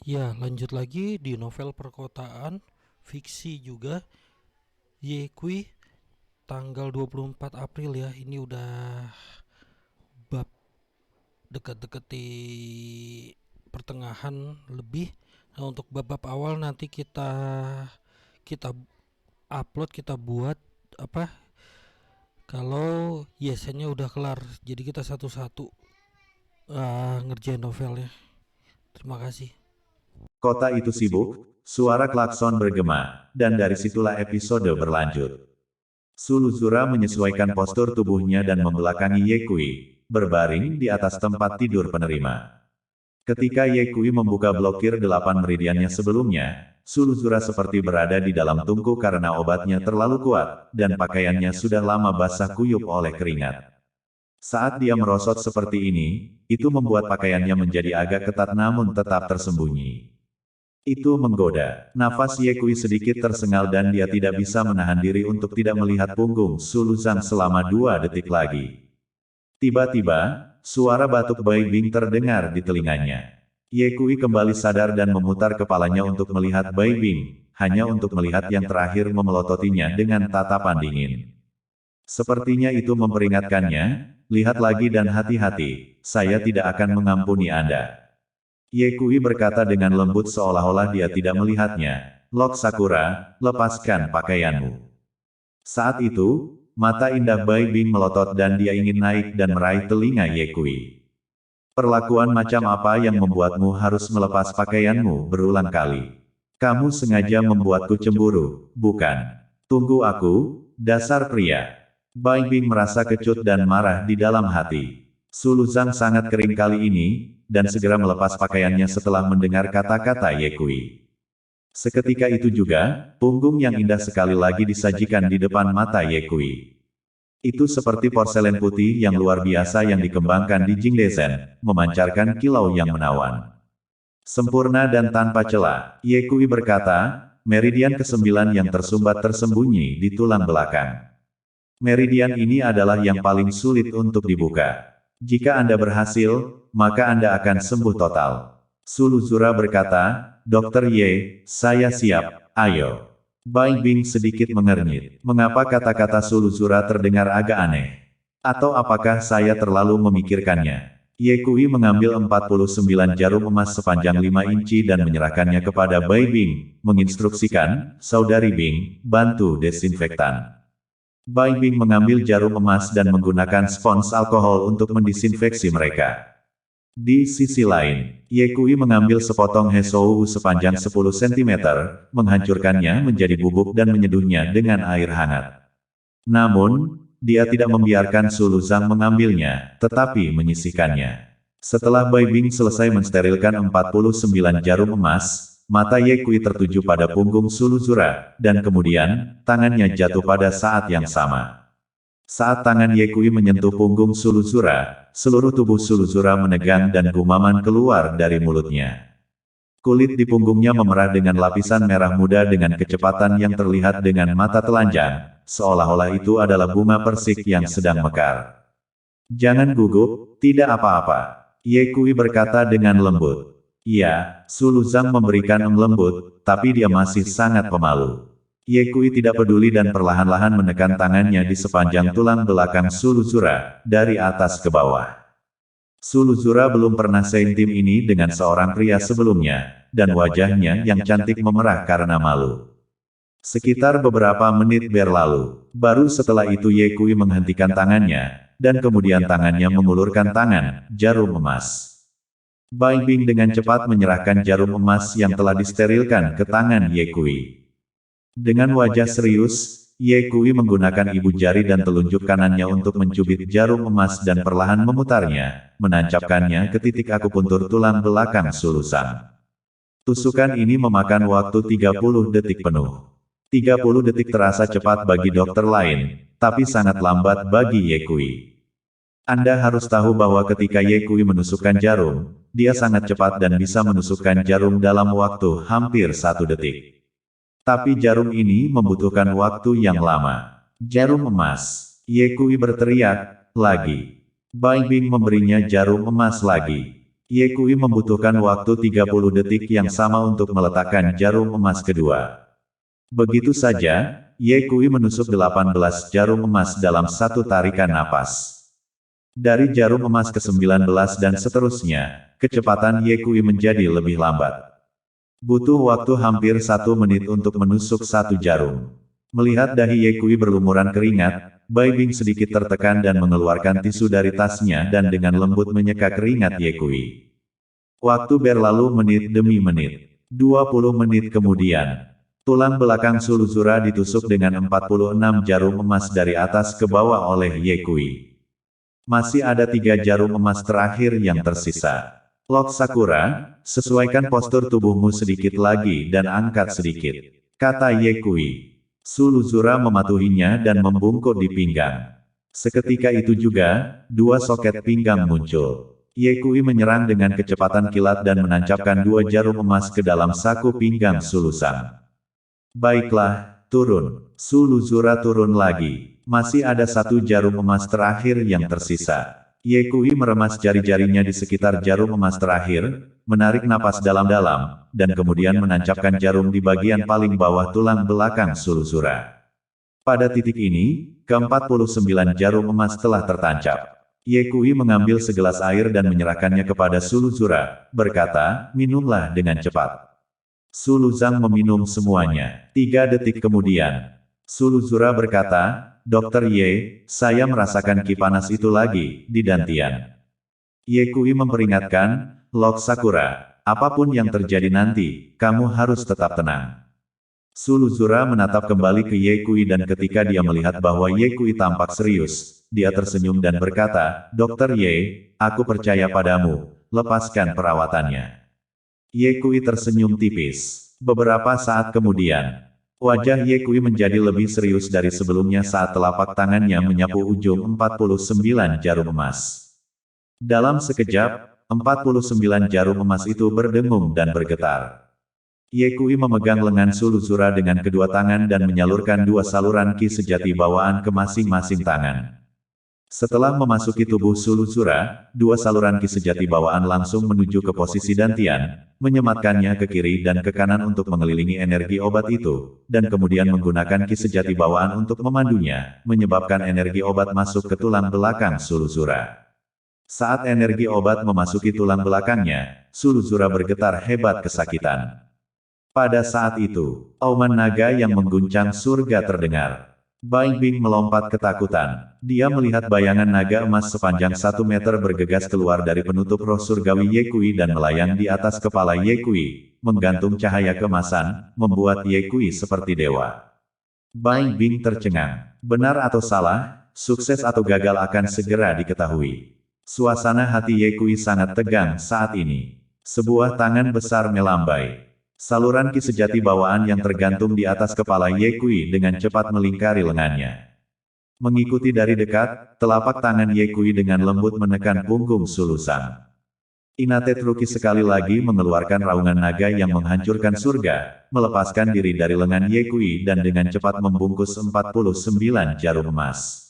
Ya, lanjut lagi di novel perkotaan, fiksi juga, Yekui, tanggal 24 April ya. Ini udah bab dekat-dekat di pertengahan lebih. Nah, untuk bab-bab awal nanti kita upload, kita buat apa kalau yesnya udah kelar. Jadi kita satu-satu ngerjain novelnya. Terima kasih. Kota itu sibuk, suara klakson bergema, dan dari situlah episode berlanjut. Suluzura menyesuaikan postur tubuhnya dan membelakangi Yekui, berbaring di atas tempat tidur penerima. Ketika Yekui membuka blokir 8 meridiannya sebelumnya, Suluzura seperti berada di dalam tungku karena obatnya terlalu kuat, dan pakaiannya sudah lama basah kuyup oleh keringat. Saat dia merosot seperti ini, itu membuat pakaiannya menjadi agak ketat namun tetap tersembunyi. Itu menggoda. Nafas Yekui sedikit tersengal dan dia tidak bisa menahan diri untuk tidak melihat punggung Suluzang selama 2 detik lagi. Tiba-tiba, suara batuk Bai Bing terdengar di telinganya. Yekui kembali sadar dan memutar kepalanya untuk melihat Bai Bing, hanya untuk melihat yang terakhir memelototinya dengan tatapan dingin. Sepertinya itu memperingatkannya, lihat lagi dan hati-hati, saya tidak akan mengampuni Anda. Yekui berkata dengan lembut seolah-olah dia tidak melihatnya. Lok Sakura, lepaskan pakaianmu. Saat itu, mata indah Bai Bing melotot dan dia ingin naik dan meraih telinga Yekui. Perlakuan macam apa yang membuatmu harus melepas pakaianmu berulang kali? Kamu sengaja membuatku cemburu, bukan? Tunggu aku, dasar pria. Bai Bing merasa kecut dan marah di dalam hati. Suluzang sangat kering kali ini, dan segera melepas pakaiannya setelah mendengar kata-kata Yekui. Seketika itu juga, punggung yang indah sekali lagi disajikan di depan mata Yekui. Itu seperti porselen putih yang luar biasa yang dikembangkan di Jingdezhen, memancarkan kilau yang menawan. Sempurna dan tanpa celah, Yekui berkata, meridian ke-9 yang tersumbat tersembunyi di tulang belakang. Meridian ini adalah yang paling sulit untuk dibuka. Jika Anda berhasil, maka Anda akan sembuh total. Suluzura berkata, Dokter Ye, saya siap, ayo. Bai Bing sedikit mengernyit. Mengapa kata-kata Suluzura terdengar agak aneh? Atau apakah saya terlalu memikirkannya? Ye Kui mengambil 49 jarum emas sepanjang 5 inci dan menyerahkannya kepada Bai Bing, menginstruksikan, Saudari Bing, bantu desinfektan. Bai Bing mengambil jarum emas dan menggunakan spons alkohol untuk mendisinfeksi mereka. Di sisi lain, Ye Kui mengambil sepotong hesou sepanjang 10 cm, menghancurkannya menjadi bubuk dan menyeduhnya dengan air hangat. Namun, dia tidak membiarkan Suluzang mengambilnya, tetapi menyisihkannya. Setelah Bai Bing selesai mensterilkan 49 jarum emas, mata Ye Kui tertuju pada punggung Suluzura, dan kemudian, tangannya jatuh pada saat yang sama. Saat tangan Ye Kui menyentuh punggung Suluzura, seluruh tubuh Suluzura menegang dan gumaman keluar dari mulutnya. Kulit di punggungnya memerah dengan lapisan merah muda dengan kecepatan yang terlihat dengan mata telanjang, seolah-olah itu adalah bunga persik yang sedang mekar. Jangan gugup, tidak apa-apa. Ye Kui berkata dengan lembut. Iya, Suluzang memberikan lembut, tapi dia masih sangat pemalu. Ye Kui tidak peduli dan perlahan-lahan menekan tangannya di sepanjang tulang belakang Suluzura, dari atas ke bawah. Suluzura belum pernah seintim ini dengan seorang pria sebelumnya, dan wajahnya yang cantik memerah karena malu. Sekitar beberapa menit berlalu, baru setelah itu Ye Kui menghentikan tangannya, dan kemudian tangannya mengulurkan tangan, jarum emas. Bai Bing dengan cepat menyerahkan jarum emas yang telah disterilkan ke tangan Ye Kui. Dengan wajah serius, Ye Kui menggunakan ibu jari dan telunjuk kanannya untuk mencubit jarum emas dan perlahan memutarnya, menancapkannya ke titik akupuntur tulang belakang Suluzang. Tusukan ini memakan waktu 30 detik penuh. 30 detik terasa cepat bagi dokter lain, tapi sangat lambat bagi Ye Kui. Anda harus tahu bahwa ketika Ye Kui menusukkan jarum, dia sangat cepat dan bisa menusukkan jarum dalam waktu hampir 1 detik. Tapi jarum ini membutuhkan waktu yang lama. Jarum emas. Ye Kui berteriak, lagi. Bai Bing memberinya jarum emas lagi. Ye Kui membutuhkan waktu 30 detik yang sama untuk meletakkan jarum emas kedua. Begitu saja, Ye Kui menusuk 18 jarum emas dalam satu tarikan napas. Dari jarum emas ke-19 dan seterusnya, kecepatan Ye Kui menjadi lebih lambat. Butuh waktu hampir 1 menit untuk menusuk satu jarum. Melihat dahi Ye Kui berlumuran keringat, Bai Bing sedikit tertekan dan mengeluarkan tisu dari tasnya dan dengan lembut menyeka keringat Ye Kui. Waktu berlalu menit demi menit. 20 menit kemudian, tulang belakang Suluzura ditusuk dengan 46 jarum emas dari atas ke bawah oleh Ye Kui. Masih ada 3 jarum emas terakhir yang tersisa. Lord Sakura, sesuaikan postur tubuhmu sedikit lagi dan angkat sedikit, kata Ye Kui. Suluzura mematuhinya dan membungkuk di pinggang. Seketika itu juga, 2 soket pinggang muncul. Ye Kui menyerang dengan kecepatan kilat dan menancapkan 2 jarum emas ke dalam saku pinggang Sulusang. Baiklah, turun. Suluzura turun lagi. Masih ada 1 jarum emas terakhir yang tersisa. Ye Kui meremas jari-jarinya di sekitar jarum emas terakhir, menarik napas dalam-dalam, dan kemudian menancapkan jarum di bagian paling bawah tulang belakang Suluzura. Pada titik ini, ke-49 jarum emas telah tertancap. Ye Kui mengambil segelas air dan menyerahkannya kepada Suluzura, berkata, minumlah dengan cepat. Suluzang meminum semuanya. 3 detik kemudian, Suluzura berkata, Dokter Ye, saya merasakan ki panas itu lagi, di dantian. Ye Kui memperingatkan, Lord Sakura, apapun yang terjadi nanti, kamu harus tetap tenang. Suluzura menatap kembali ke Ye Kui dan ketika dia melihat bahwa Ye Kui tampak serius, dia tersenyum dan berkata, Dokter Ye, aku percaya padamu, lepaskan perawatannya. Ye Kui tersenyum tipis. Beberapa saat kemudian, wajah Ye Kui menjadi lebih serius dari sebelumnya saat telapak tangannya menyapu ujung 49 jarum emas. Dalam sekejap, 49 jarum emas itu berdengung dan bergetar. Ye Kui memegang lengan Suluzura dengan kedua tangan dan menyalurkan 2 saluran ki sejati bawaan ke masing-masing tangan. Setelah memasuki tubuh Suluzura, 2 saluran ki sejati bawaan langsung menuju ke posisi dantian, menyematkannya ke kiri dan ke kanan untuk mengelilingi energi obat itu, dan kemudian menggunakan ki sejati bawaan untuk memandunya, menyebabkan energi obat masuk ke tulang belakang Suluzura. Saat energi obat memasuki tulang belakangnya, Suluzura bergetar hebat kesakitan. Pada saat itu, auman naga yang mengguncang surga terdengar. Bai Bing melompat ketakutan. Dia melihat bayangan naga emas sepanjang 1 meter bergegas keluar dari penutup roh surgawi Ye Kui dan melayang di atas kepala Ye Kui, menggantung cahaya keemasan, membuat Ye Kui seperti dewa. Bai Bing tercengang. Benar atau salah, sukses atau gagal akan segera diketahui. Suasana hati Ye Kui sangat tegang saat ini. Sebuah tangan besar melambai. Saluran ki sejati bawaan yang tergantung di atas kepala Ye Kui dengan cepat melingkari lengannya. Mengikuti dari dekat, telapak tangan Ye Kui dengan lembut menekan punggung Sulusang. Inate Truki sekali lagi mengeluarkan raungan naga yang menghancurkan surga, melepaskan diri dari lengan Ye Kui dan dengan cepat membungkus 49 jarum emas.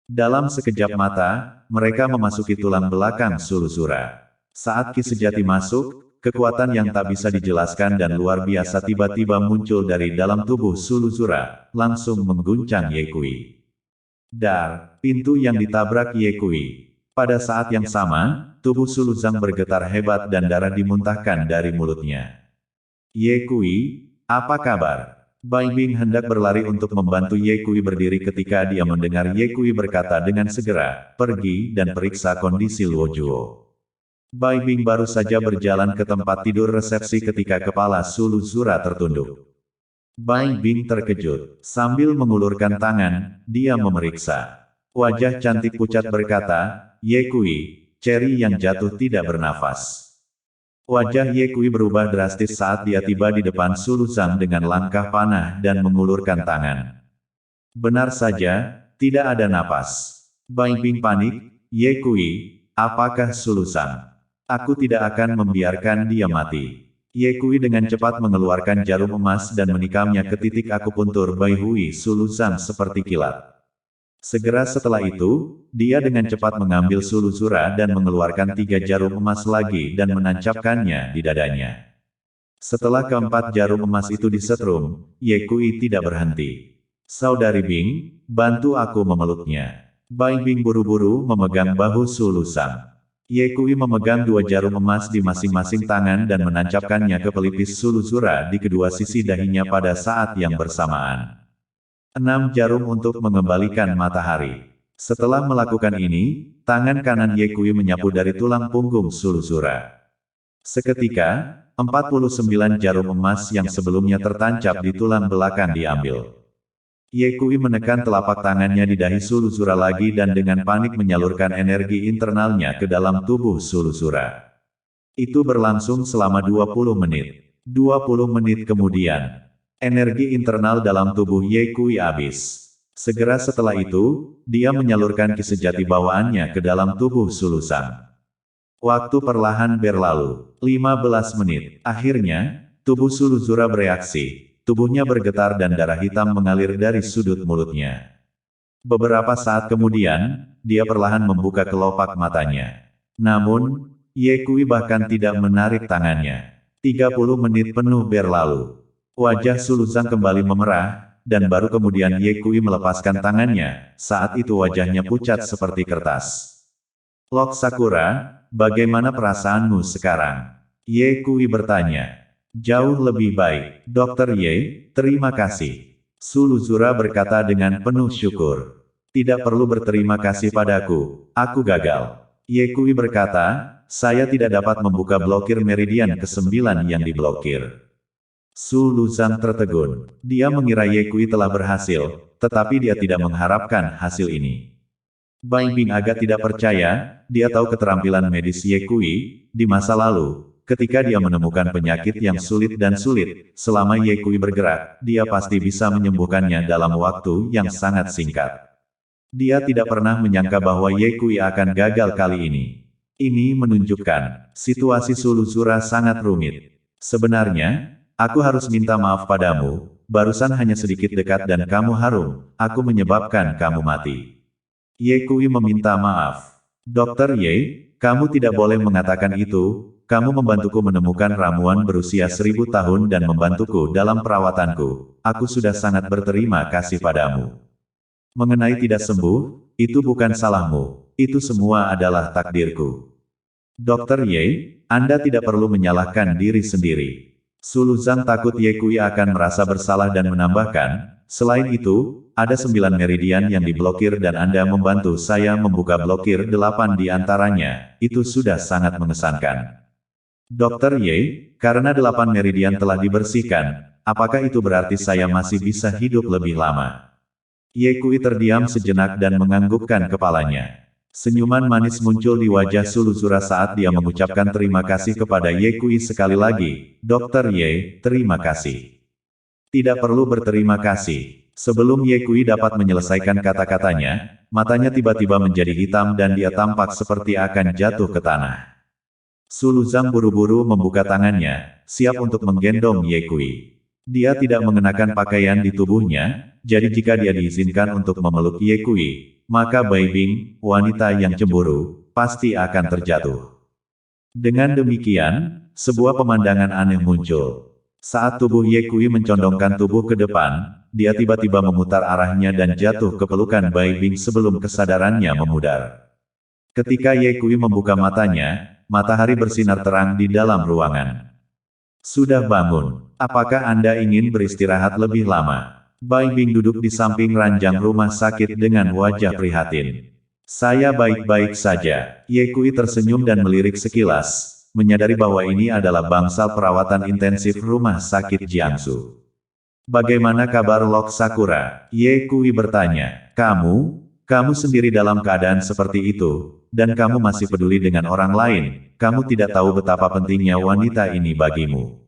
Dalam sekejap mata, mereka memasuki tulang belakang Suluzura. Saat ki sejati masuk, kekuatan yang tak bisa dijelaskan dan luar biasa tiba-tiba muncul dari dalam tubuh Suluzura, langsung mengguncang Ye Kui. Dar, pintu yang ditabrak Ye Kui. Pada saat yang sama, tubuh Suluzang bergetar hebat dan darah dimuntahkan dari mulutnya. Ye Kui, apa kabar? Bai Bing hendak berlari untuk membantu Ye Kui berdiri ketika dia mendengar Ye Kui berkata dengan segera, pergi dan periksa kondisi Luo Juo. Bai Bing baru saja berjalan ke tempat tidur resepsi ketika kepala Suluzura tertunduk. Bai Bing terkejut. Sambil mengulurkan tangan, dia memeriksa. Wajah cantik pucat berkata, Ye Kui, Cherry yang jatuh tidak bernafas. Wajah Ye Kui berubah drastis saat dia tiba di depan Suluzang dengan langkah panah dan mengulurkan tangan. Benar saja, tidak ada napas. Bai Bing panik, Ye Kui, apakah Suluzang? Aku tidak akan membiarkan dia mati. Ye Kui dengan cepat mengeluarkan jarum emas dan menikamnya ke titik akupuntur Bai Hui Suluzang seperti kilat. Segera setelah itu, dia dengan cepat mengambil Suluzura dan mengeluarkan 3 jarum emas lagi dan menancapkannya di dadanya. Setelah keempat jarum emas itu disetrum, Ye Kui tidak berhenti. Saudari Bing, bantu aku memeluknya. Bai Bing buru-buru memegang bahu Suluzang. Ye Kui memegang 2 jarum emas di masing-masing tangan dan menancapkannya ke pelipis Suluzura di kedua sisi dahinya pada saat yang bersamaan. 6 jarum untuk mengembalikan matahari. Setelah melakukan ini, tangan kanan Ye Kui menyapu dari tulang punggung Suluzura. Seketika, 49 jarum emas yang sebelumnya tertancap di tulang belakang diambil. Ye Kui menekan telapak tangannya di dahi Suluzura lagi dan dengan panik menyalurkan energi internalnya ke dalam tubuh Suluzura. Itu berlangsung selama 20 menit. 20 menit kemudian, energi internal dalam tubuh Ye Kui habis. Segera setelah itu, dia menyalurkan ki sejati bawaannya ke dalam tubuh Suluzang. Waktu perlahan berlalu. 15 menit. Akhirnya, tubuh Suluzura bereaksi. Tubuhnya bergetar dan darah hitam mengalir dari sudut mulutnya. Beberapa saat kemudian, dia perlahan membuka kelopak matanya. Namun, Ye Kui bahkan tidak menarik tangannya. 30 menit penuh berlalu. Wajah Suluzang kembali memerah, dan baru kemudian Ye Kui melepaskan tangannya. Saat itu wajahnya pucat seperti kertas. Lok Sakura, bagaimana perasaanmu sekarang? Ye Kui bertanya. Jauh lebih baik, Dokter Ye, terima kasih. Suluzura berkata dengan penuh syukur. Tidak perlu berterima kasih padaku, aku gagal. Ye Kui berkata, saya tidak dapat membuka blokir meridian ke-9 yang diblokir. Suluzang tertegun. Dia mengira Ye Kui telah berhasil, tetapi dia tidak mengharapkan hasil ini. Bai Bing agak tidak percaya, dia tahu keterampilan medis Ye Kui. Di masa lalu, ketika dia menemukan penyakit yang sulit dan sulit, selama Ye Kui bergerak, dia pasti bisa menyembuhkannya dalam waktu yang sangat singkat. Dia tidak pernah menyangka bahwa Ye Kui akan gagal kali ini. Ini menunjukkan, situasi Suluzura sangat rumit. Sebenarnya, aku harus minta maaf padamu, barusan hanya sedikit dekat dan kamu harum, aku menyebabkan kamu mati. Ye Kui meminta maaf. Dokter Ye, kamu tidak boleh mengatakan itu, kamu membantuku menemukan ramuan berusia 1000 tahun dan membantuku dalam perawatanku. Aku sudah sangat berterima kasih padamu. Mengenai tidak sembuh, itu bukan salahmu, itu semua adalah takdirku. Dokter Ye, Anda tidak perlu menyalahkan diri sendiri. Suluzang takut Ye Kui akan merasa bersalah dan menambahkan, selain itu, ada 9 meridian yang diblokir dan Anda membantu saya membuka blokir 8 di antaranya, itu sudah sangat mengesankan. Dokter Ye, karena 8 meridian telah dibersihkan, apakah itu berarti saya masih bisa hidup lebih lama? Ye Kui terdiam sejenak dan menganggukkan kepalanya. Senyuman manis muncul di wajah Suluzura saat dia mengucapkan terima kasih kepada Ye Kui sekali lagi. Dokter Ye, terima kasih. Tidak perlu berterima kasih. Sebelum Ye Kui dapat menyelesaikan kata-katanya, matanya tiba-tiba menjadi hitam dan dia tampak seperti akan jatuh ke tanah. Suluzang buru-buru membuka tangannya, siap untuk menggendong Ye Kui. Dia tidak mengenakan pakaian di tubuhnya, jadi jika dia diizinkan untuk memeluk Ye Kui, maka Bai Bing, wanita yang cemburu, pasti akan terjatuh. Dengan demikian, sebuah pemandangan aneh muncul. Saat tubuh Ye Kui mencondongkan tubuh ke depan, dia tiba-tiba memutar arahnya dan jatuh ke pelukan Bai Bing sebelum kesadarannya memudar. Ketika Ye Kui membuka matanya, matahari bersinar terang di dalam ruangan. Sudah bangun. Apakah Anda ingin beristirahat lebih lama? Bai Bing duduk di samping ranjang rumah sakit dengan wajah prihatin. Saya baik-baik saja. Ye Kui tersenyum dan melirik sekilas, menyadari bahwa ini adalah bangsal perawatan intensif rumah sakit Jiangsu. Bagaimana kabar Lok Sakura? Ye Kui bertanya. Kamu sendiri dalam keadaan seperti itu, dan kamu masih peduli dengan orang lain, kamu tidak tahu betapa pentingnya wanita ini bagimu.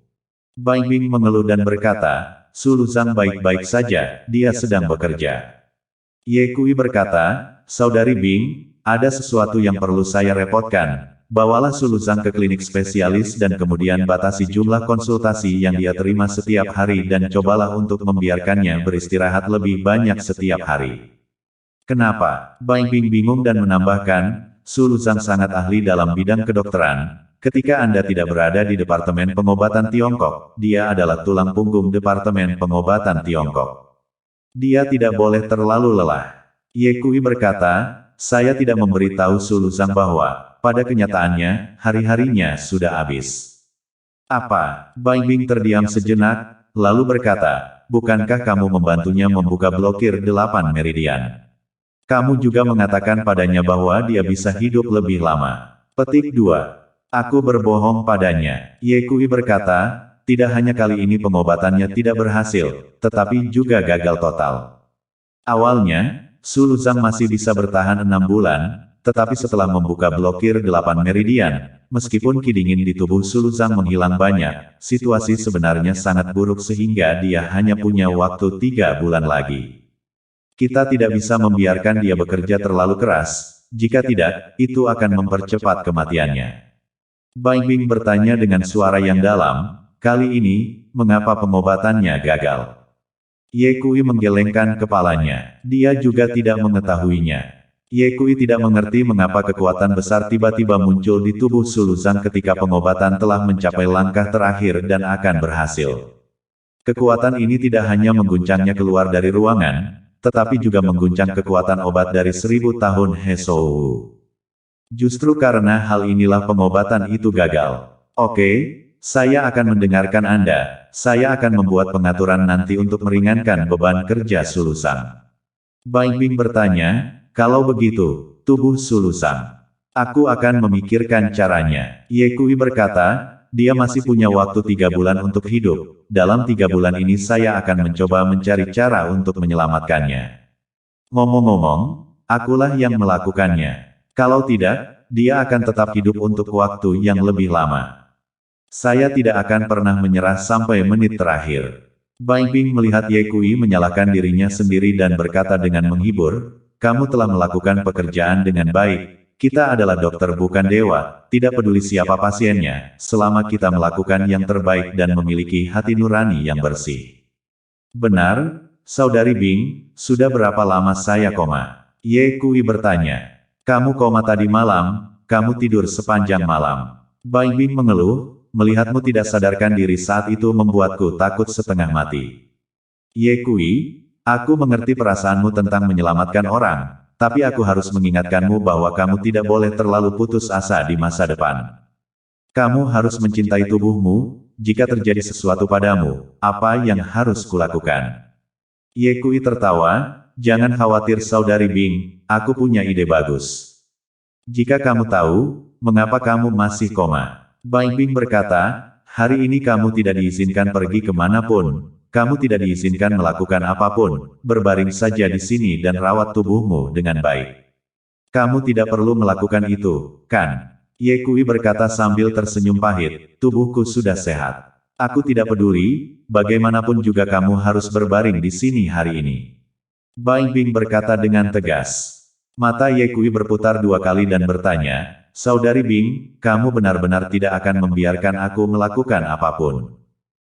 Bai Bing mengeluh dan berkata, Suluzang baik-baik saja, dia sedang bekerja. Ye Kui berkata, Saudari Bing, ada sesuatu yang perlu saya repotkan. Bawalah Suluzang ke klinik spesialis dan kemudian batasi jumlah konsultasi yang dia terima setiap hari dan cobalah untuk membiarkannya beristirahat lebih banyak setiap hari. Kenapa? Bai Bing bingung dan menambahkan, Su Luzang sangat ahli dalam bidang kedokteran. Ketika Anda tidak berada di Departemen Pengobatan Tiongkok, dia adalah tulang punggung Departemen Pengobatan Tiongkok. Dia tidak boleh terlalu lelah. Ye Kui berkata, saya tidak memberitahu Su Luzang bahwa, pada kenyataannya, hari-harinya sudah habis. Apa? Bai Bing terdiam sejenak, lalu berkata, bukankah kamu membantunya membuka blokir 8 meridian? Kamu juga mengatakan padanya bahwa dia bisa hidup lebih lama. Petik 2. Aku berbohong padanya. Ye Kui berkata, tidak hanya kali ini pengobatannya tidak berhasil, tetapi juga gagal total. Awalnya, Su Luzang masih bisa bertahan 6 bulan, tetapi setelah membuka blokir 8 meridian, meskipun ki dingin di tubuh Su Luzang menghilang banyak, situasi sebenarnya sangat buruk sehingga dia hanya punya waktu 3 bulan lagi. Kita tidak bisa membiarkan dia bekerja terlalu keras, jika tidak, itu akan mempercepat kematiannya. Bai Bing bertanya dengan suara yang dalam, kali ini, mengapa pengobatannya gagal? Ye Kui menggelengkan kepalanya. Dia juga tidak mengetahuinya. Ye Kui tidak mengerti mengapa kekuatan besar tiba-tiba muncul di tubuh Su Luzang ketika pengobatan telah mencapai langkah terakhir dan akan berhasil. Kekuatan ini tidak hanya mengguncangnya keluar dari ruangan, tetapi juga mengguncang kekuatan obat dari 1000 tahun He Shou. Justru karena hal inilah pengobatan itu gagal. Oke. Saya akan mendengarkan Anda, saya akan membuat pengaturan nanti untuk meringankan beban kerja Su Luzang. Bai Bing bertanya, kalau begitu, tubuh Su Luzang. Aku akan memikirkan caranya. Ye Kui berkata, dia masih punya waktu 3 bulan untuk hidup, dalam 3 bulan ini saya akan mencoba mencari cara untuk menyelamatkannya. Ngomong-ngomong, akulah yang melakukannya. Kalau tidak, dia akan tetap hidup untuk waktu yang lebih lama. Saya tidak akan pernah menyerah sampai menit terakhir. Bai Bing melihat Ye Kui menyalahkan dirinya sendiri dan berkata dengan menghibur, kamu telah melakukan pekerjaan dengan baik. Kita adalah dokter bukan dewa, tidak peduli siapa pasiennya, selama kita melakukan yang terbaik dan memiliki hati nurani yang bersih. Benar, Saudari Bing, sudah berapa lama saya koma? Ye Kui bertanya. Kamu koma tadi malam, kamu tidur sepanjang malam. Bai Bing mengeluh, melihatmu tidak sadarkan diri saat itu membuatku takut setengah mati. Ye Kui, aku mengerti perasaanmu tentang menyelamatkan orang, tapi aku harus mengingatkanmu bahwa kamu tidak boleh terlalu putus asa di masa depan. Kamu harus mencintai tubuhmu, jika terjadi sesuatu padamu, apa yang harus kulakukan? Ye Kui tertawa, jangan khawatir Saudari Bing, aku punya ide bagus. Jika kamu tahu, mengapa kamu masih koma? Bai Bing berkata, hari ini kamu tidak diizinkan pergi kemanapun, kamu tidak diizinkan melakukan apapun, berbaring saja di sini dan rawat tubuhmu dengan baik. Kamu tidak perlu melakukan itu, kan? Ye Kui berkata sambil tersenyum pahit, tubuhku sudah sehat. Aku tidak peduli, bagaimanapun juga kamu harus berbaring di sini hari ini. Bai Bing berkata dengan tegas. Mata Ye Kui berputar 2 kali dan bertanya, Saudari Bing, kamu benar-benar tidak akan membiarkan aku melakukan apapun.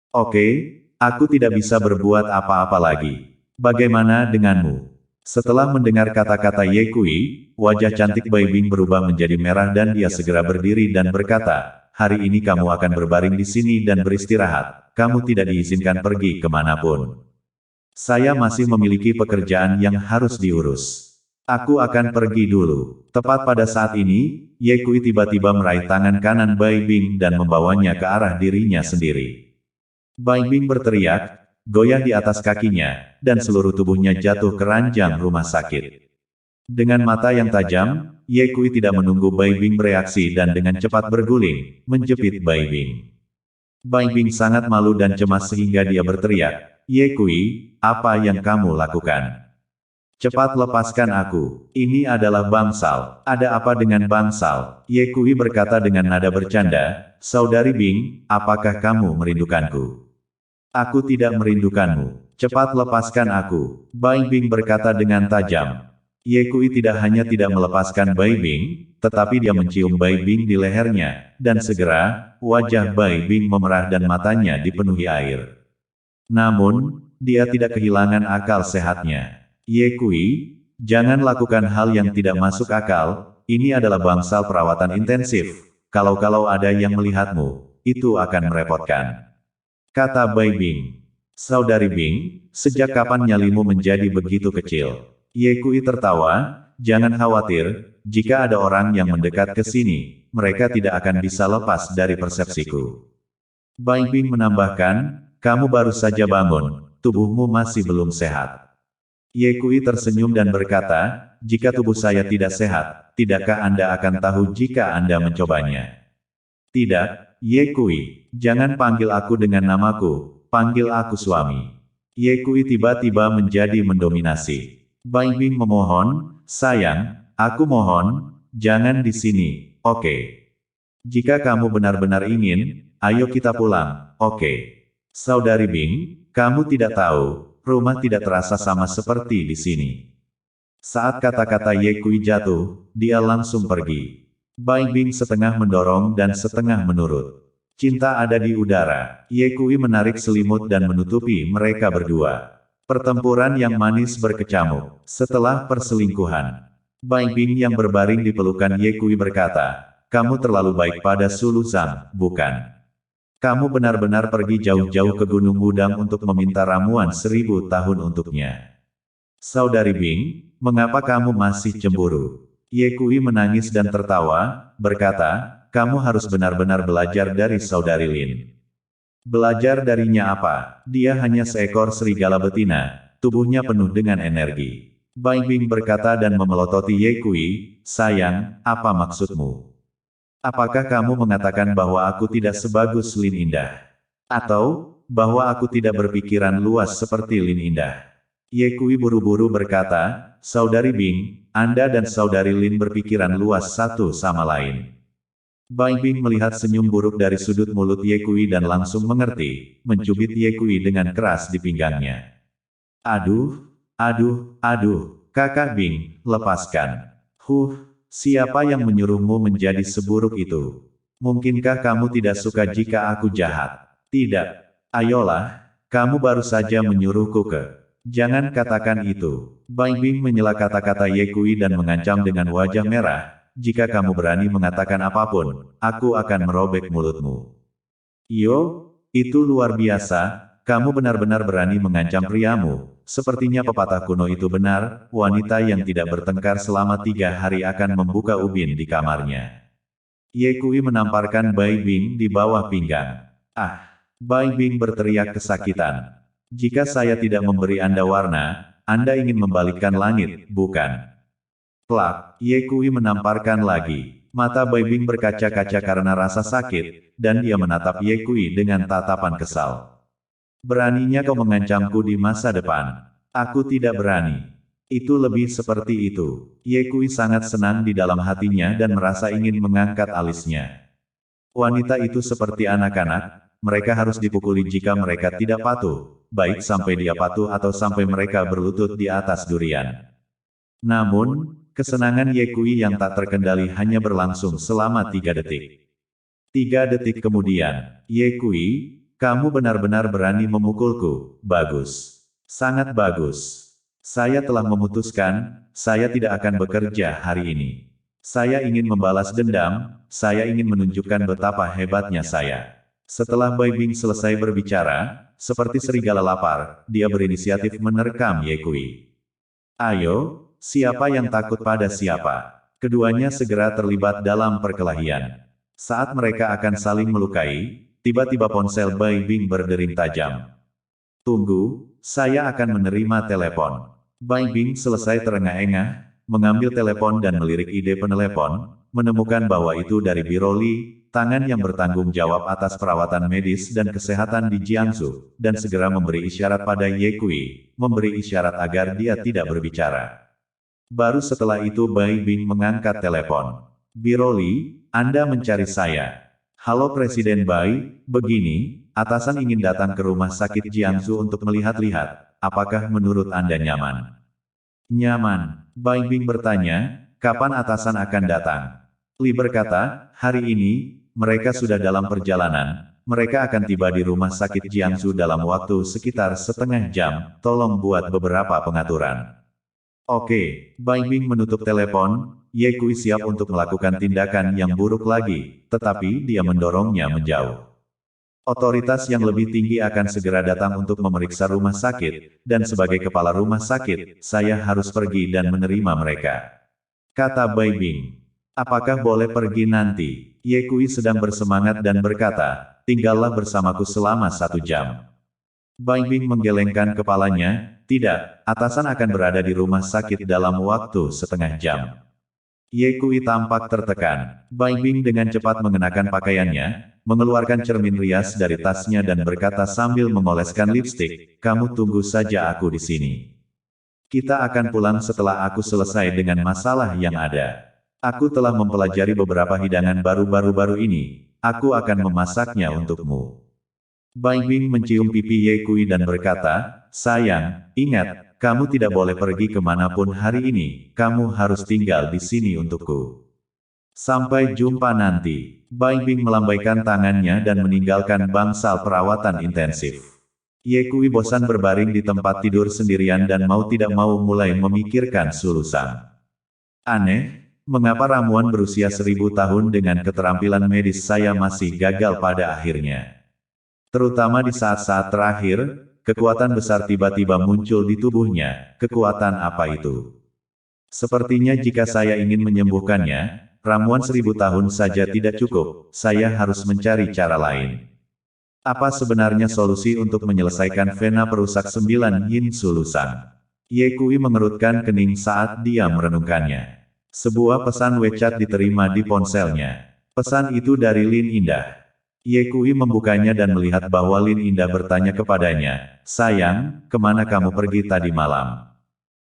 Oke, aku tidak bisa berbuat apa-apa lagi. Bagaimana denganmu? Setelah mendengar kata-kata Ye Kui, wajah cantik Bai Bing berubah menjadi merah dan dia segera berdiri dan berkata, hari ini kamu akan berbaring di sini dan beristirahat, kamu tidak diizinkan pergi kemanapun. Saya masih memiliki pekerjaan yang harus diurus. Aku akan pergi dulu. Tepat pada saat ini, Ye Kui tiba-tiba meraih tangan kanan Bai Bing dan membawanya ke arah dirinya sendiri. Bai Bing berteriak, goyah di atas kakinya, dan seluruh tubuhnya jatuh ke ranjang rumah sakit. Dengan mata yang tajam, Ye Kui tidak menunggu Bai Bing bereaksi dan dengan cepat berguling, menjepit Bai Bing. Bai Bing sangat malu dan cemas sehingga dia berteriak, Ye Kui, apa yang kamu lakukan? Cepat lepaskan aku. Ini adalah bangsal. Ada apa dengan bangsal? Ye Kui berkata dengan nada bercanda, Saudari Bing, apakah kamu merindukanku? Aku tidak merindukanmu. Cepat lepaskan aku. Bai Bing berkata dengan tajam. Ye Kui tidak hanya tidak melepaskan Bai Bing, tetapi dia mencium Bai Bing di lehernya, dan segera, wajah Bai Bing memerah dan matanya dipenuhi air. Namun, dia tidak kehilangan akal sehatnya. Ye Kui, Jangan lakukan hal yang tidak masuk akal, ini adalah bangsal perawatan intensif. Kalau ada yang melihatmu, itu akan merepotkan. Kata Bai Bing. Saudari Bing, sejak kapan nyalimu menjadi begitu kecil? Ye Kui tertawa, jangan khawatir, jika ada orang yang mendekat ke sini, mereka tidak akan bisa lepas dari persepsiku. Bai Bing menambahkan, kamu baru saja bangun, tubuhmu masih belum sehat. Ye Kui tersenyum dan berkata, jika tubuh saya tidak sehat, tidakkah Anda akan tahu jika Anda mencobanya? Tidak, Ye Kui, jangan panggil aku dengan namaku, panggil aku suami. Ye Kui tiba-tiba menjadi mendominasi. Bai Bing memohon, sayang, aku mohon, jangan di sini, oke. Jika kamu benar-benar ingin, ayo kita pulang, oke. Saudari Bing, kamu tidak tahu, rumah tidak terasa sama seperti di sini. Saat kata-kata Ye Kui jatuh, dia langsung pergi. Bai Bing setengah mendorong dan setengah menurut. Cinta ada di udara. Ye Kui menarik selimut dan menutupi mereka berdua. Pertempuran yang manis berkecamuk. Setelah perselingkuhan, Bai Bing yang berbaring di pelukan Ye Kui berkata, kamu terlalu baik pada Sulu Zhang, bukan? Kamu benar-benar pergi jauh-jauh ke Gunung Wudang untuk meminta ramuan 1000 tahun untuknya. Saudari Bing, mengapa kamu masih cemburu? Ye Kui menangis dan tertawa, berkata, kamu harus benar-benar belajar dari Saudari Lin. Belajar darinya apa? Dia hanya seekor serigala betina, tubuhnya penuh dengan energi. Bai Bing berkata dan memelototi Ye Kui, sayang, apa maksudmu? Apakah kamu mengatakan bahwa aku tidak sebagus Lin Indah? Atau, bahwa aku tidak berpikiran luas seperti Lin Indah? Ye Kui buru-buru berkata, Saudari Bing, Anda dan Saudari Lin berpikiran luas satu sama lain. Bai Bing melihat senyum buruk dari sudut mulut Ye Kui dan langsung mengerti, mencubit Ye Kui dengan keras di pinggangnya. Aduh, kakak Bing, lepaskan. Siapa yang menyuruhmu menjadi seburuk itu? Mungkinkah kamu tidak suka jika aku jahat? Tidak. Ayolah, kamu baru saja menyuruhku ke. Jangan katakan itu. Bai Bing menyela kata-kata Ye Kui dan mengancam dengan wajah merah. Jika kamu berani mengatakan apapun, aku akan merobek mulutmu. Yo, itu luar biasa. Kamu benar-benar berani mengancam priamu. Sepertinya pepatah kuno itu benar, wanita yang tidak bertengkar selama 3 hari akan membuka ubin di kamarnya. Ye Kui menamparkan Bai Bing di bawah pinggang. Bai Bing berteriak kesakitan. Jika saya tidak memberi Anda warna, Anda ingin membalikkan langit, bukan? Plak, Ye Kui menamparkan lagi. Mata Bai Bing berkaca-kaca karena rasa sakit, dan dia menatap Ye Kui dengan tatapan kesal. Beraninya kau mengancamku di masa depan. Aku tidak berani. Itu lebih seperti itu. Ye Kui sangat senang di dalam hatinya dan merasa ingin mengangkat alisnya. Wanita itu seperti anak-anak, mereka harus dipukuli jika mereka tidak patuh, baik sampai dia patuh atau sampai mereka berlutut di atas durian. Namun, kesenangan Ye Kui yang tak terkendali hanya berlangsung selama 3 detik. 3 detik kemudian, Ye Kui, kamu benar-benar berani memukulku, bagus. Sangat bagus. Saya telah memutuskan, saya tidak akan bekerja hari ini. Saya ingin membalas dendam, saya ingin menunjukkan betapa hebatnya saya. Setelah Bai Bing selesai berbicara, seperti serigala lapar, dia berinisiatif menerkam Ye Kui. Ayo, siapa yang takut pada siapa? Keduanya segera terlibat dalam perkelahian. Saat mereka akan saling melukai, tiba-tiba ponsel Bai Bing berdering tajam. Tunggu, saya akan menerima telepon. Bai Bing selesai terengah-engah, mengambil telepon dan melirik ide penelepon, menemukan bahwa itu dari Biro Li, tangan yang bertanggung jawab atas perawatan medis dan kesehatan di Jiangsu, dan segera memberi isyarat pada Ye Kui, memberi isyarat agar dia tidak berbicara. Baru setelah itu Bai Bing mengangkat telepon. Biro Li, Anda mencari saya. Halo Presiden Bai, begini, atasan ingin datang ke rumah sakit Jiangsu untuk melihat-lihat, apakah menurut Anda nyaman? Nyaman, Bai Bing bertanya, kapan atasan akan datang? Li berkata, hari ini, mereka sudah dalam perjalanan, mereka akan tiba di rumah sakit Jiangsu dalam waktu sekitar setengah jam, tolong buat beberapa pengaturan. Oke, Bai Bing menutup telepon. Ye Kui siap untuk melakukan tindakan yang buruk lagi, tetapi dia mendorongnya menjauh. Otoritas yang lebih tinggi akan segera datang untuk memeriksa rumah sakit, dan sebagai kepala rumah sakit, saya harus pergi dan menerima mereka. Kata Bai Bing. Apakah boleh pergi nanti? Ye Kui sedang bersemangat dan berkata, tinggallah bersamaku selama 1 jam. Bai Bing menggelengkan kepalanya, tidak, atasan akan berada di rumah sakit dalam waktu setengah jam. Ye Kui tampak tertekan. Bai Bing dengan cepat mengenakan pakaiannya, mengeluarkan cermin rias dari tasnya dan berkata sambil mengoleskan lipstik, kamu tunggu saja aku di sini. Kita akan pulang setelah aku selesai dengan masalah yang ada. Aku telah mempelajari beberapa hidangan baru ini. Aku akan memasaknya untukmu. Bai Bing mencium pipi Ye Kui dan berkata, sayang, ingat, kamu tidak boleh pergi kemanapun hari ini, kamu harus tinggal di sini untukku. Sampai jumpa nanti. Bai Bing melambaikan tangannya dan meninggalkan bangsal perawatan intensif. Ye Kui bosan berbaring di tempat tidur sendirian dan mau tidak mau mulai memikirkan solusan. Aneh, mengapa ramuan berusia 1000 tahun dengan keterampilan medis saya masih gagal pada akhirnya. Terutama di saat-saat terakhir, kekuatan besar tiba-tiba muncul di tubuhnya. Kekuatan apa itu? Sepertinya jika saya ingin menyembuhkannya, ramuan 1000 tahun saja tidak cukup, saya harus mencari cara lain. Apa sebenarnya solusi untuk menyelesaikan vena perusak 9 yin sulusan? Ye Kui mengerutkan kening saat dia merenungkannya. Sebuah pesan WeChat diterima di ponselnya. Pesan itu dari Lin Indah. Ye Kui membukanya dan melihat bahwa Lin Indah bertanya kepadanya, sayang, kemana kamu pergi tadi malam?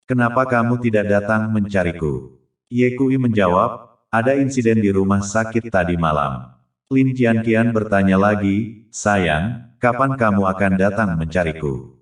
Kenapa kamu tidak datang mencariku? Ye Kui menjawab, ada insiden di rumah sakit tadi malam. Lin Jianqian bertanya lagi, sayang, kapan kamu akan datang mencariku?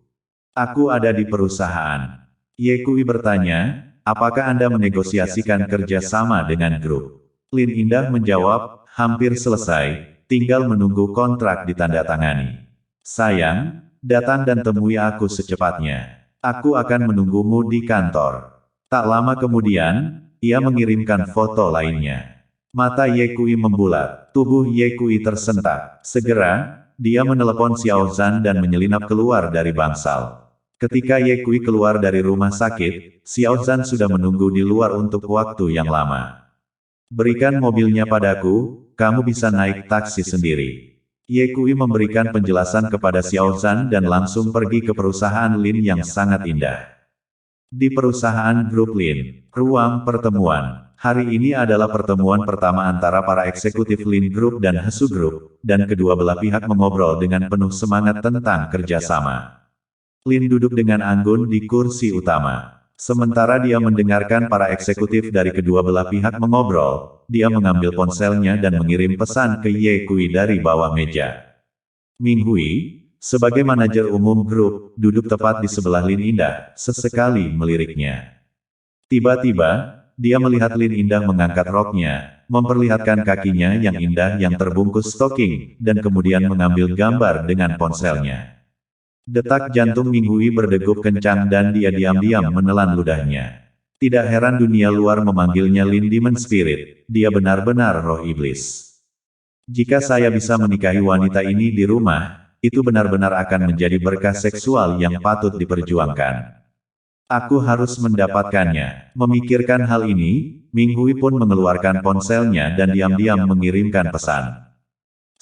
Aku ada di perusahaan. Ye Kui bertanya, apakah Anda menegosiasikan kerja sama dengan grup? Lin Indah menjawab, hampir selesai. Tinggal menunggu kontrak ditandatangani. Sayang, datang dan temui aku secepatnya. Aku akan menunggumu di kantor. Tak lama kemudian, ia mengirimkan foto lainnya. Mata Ye Kui membulat, tubuh Ye Kui tersentak. Segera, dia menelepon Xiao Zhan dan menyelinap keluar dari bangsal. Ketika Ye Kui keluar dari rumah sakit, Xiao Zhan sudah menunggu di luar untuk waktu yang lama. Berikan mobilnya padaku, kamu bisa naik taksi sendiri. Ye Kui memberikan penjelasan kepada Xiao Zhan dan langsung pergi ke perusahaan Lin yang sangat indah. Di perusahaan grup Lin, ruang pertemuan. Hari ini adalah pertemuan pertama antara para eksekutif Lin Group dan Hesu Group, dan kedua belah pihak mengobrol dengan penuh semangat tentang kerjasama. Lin duduk dengan anggun di kursi utama. Sementara dia mendengarkan para eksekutif dari kedua belah pihak mengobrol, dia mengambil ponselnya dan mengirim pesan ke Ye Kui dari bawah meja. Ming Hui, sebagai manajer umum grup, duduk tepat di sebelah Lin Indah, sesekali meliriknya. Tiba-tiba, dia melihat Lin Indah mengangkat roknya, memperlihatkan kakinya yang indah yang terbungkus stocking, dan kemudian mengambil gambar dengan ponselnya. Detak jantung Ming Hui berdegup kencang dan dia diam-diam menelan ludahnya. Tidak heran dunia luar memanggilnya Lin Demon Spirit, dia benar-benar roh iblis. Jika saya bisa menikahi wanita ini di rumah, itu benar-benar akan menjadi berkah seksual yang patut diperjuangkan. Aku harus mendapatkannya. Memikirkan hal ini, Ming Hui pun mengeluarkan ponselnya dan diam-diam mengirimkan pesan.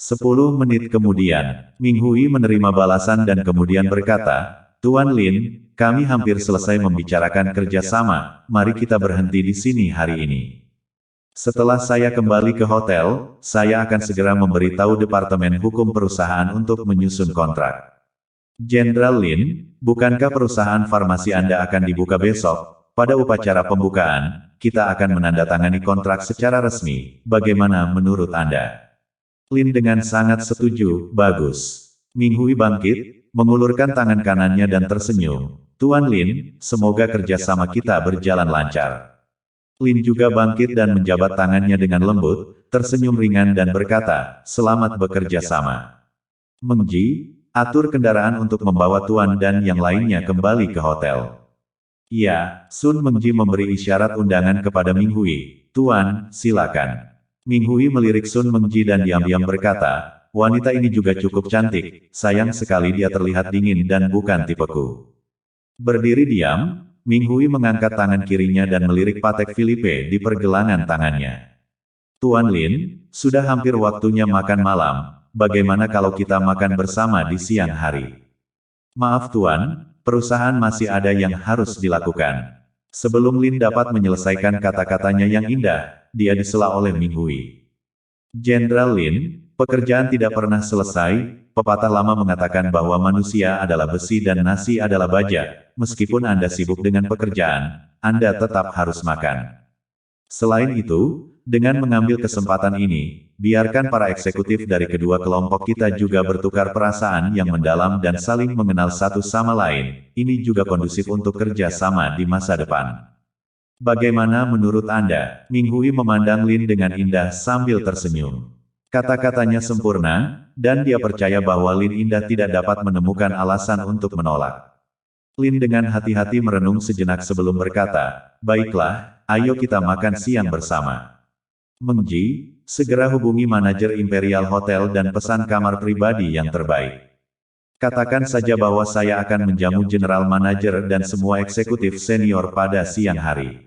10 menit kemudian, Ming Hui menerima balasan dan kemudian berkata, Tuan Lin, kami hampir selesai membicarakan kerjasama, mari kita berhenti di sini hari ini. Setelah saya kembali ke hotel, saya akan segera memberitahu Departemen Hukum perusahaan untuk menyusun kontrak. Jenderal Lin, bukankah perusahaan farmasi Anda akan dibuka besok? Pada upacara pembukaan, kita akan menandatangani kontrak secara resmi, bagaimana menurut Anda? Lin dengan sangat setuju, bagus. Ming Hui bangkit, mengulurkan tangan kanannya dan tersenyum. Tuan Lin, semoga kerjasama kita berjalan lancar. Lin juga bangkit dan menjabat tangannya dengan lembut, tersenyum ringan dan berkata, selamat bekerja sama. Meng Ji, atur kendaraan untuk membawa Tuan dan yang lainnya kembali ke hotel. Iya, Sun Mengji memberi isyarat undangan kepada Ming Hui. Tuan, silakan. Ming Hui melirik Sun Mengji dan diam-diam berkata, wanita ini juga cukup cantik, sayang sekali dia terlihat dingin dan bukan tipeku. Berdiri diam, Ming Hui mengangkat tangan kirinya dan melirik Patek Philippe di pergelangan tangannya. Tuan Lin, sudah hampir waktunya makan malam, bagaimana kalau kita makan bersama di siang hari? Maaf Tuan, perusahaan masih ada yang harus dilakukan. Sebelum Lin dapat menyelesaikan kata-katanya yang indah, dia disela oleh Ming Hui. Jenderal Lin, pekerjaan tidak pernah selesai, pepatah lama mengatakan bahwa manusia adalah besi dan nasi adalah baja. Meskipun Anda sibuk dengan pekerjaan, Anda tetap harus makan. Selain itu, dengan mengambil kesempatan ini, biarkan para eksekutif dari kedua kelompok kita juga bertukar perasaan yang mendalam dan saling mengenal satu sama lain. Ini juga kondusif untuk kerja sama di masa depan. Bagaimana menurut Anda? Ming Hui memandang Lin dengan indah sambil tersenyum. Kata-katanya sempurna, dan dia percaya bahwa Lin Indah tidak dapat menemukan alasan untuk menolak. Lin dengan hati-hati merenung sejenak sebelum berkata, baiklah, ayo kita makan siang bersama. Mengji, segera hubungi manajer Imperial Hotel dan pesan kamar pribadi yang terbaik. Katakan saja bahwa saya akan menjamu general manager dan semua eksekutif senior pada siang hari.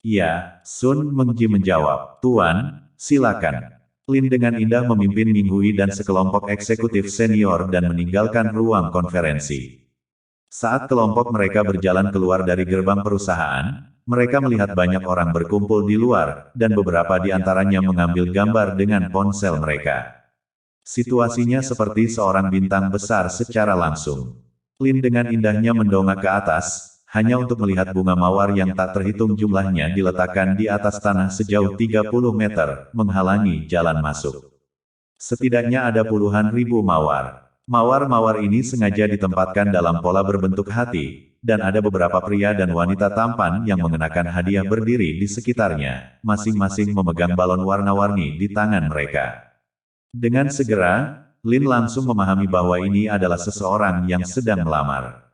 Ya, Sun Mengji menjawab, Tuan, silakan. Lin dengan indah memimpin Ming Hui dan sekelompok eksekutif senior dan meninggalkan ruang konferensi. Saat kelompok mereka berjalan keluar dari gerbang perusahaan, mereka melihat banyak orang berkumpul di luar, dan beberapa di antaranya mengambil gambar dengan ponsel mereka. Situasinya seperti seorang bintang besar secara langsung. Lin dengan indahnya mendongak ke atas, hanya untuk melihat bunga mawar yang tak terhitung jumlahnya diletakkan di atas tanah sejauh 30 meter, menghalangi jalan masuk. Setidaknya ada puluhan ribu mawar. Mawar-mawar ini sengaja ditempatkan dalam pola berbentuk hati, dan ada beberapa pria dan wanita tampan yang mengenakan hadiah berdiri di sekitarnya, masing-masing memegang balon warna-warni di tangan mereka. Dengan segera, Lin langsung memahami bahwa ini adalah seseorang yang sedang melamar.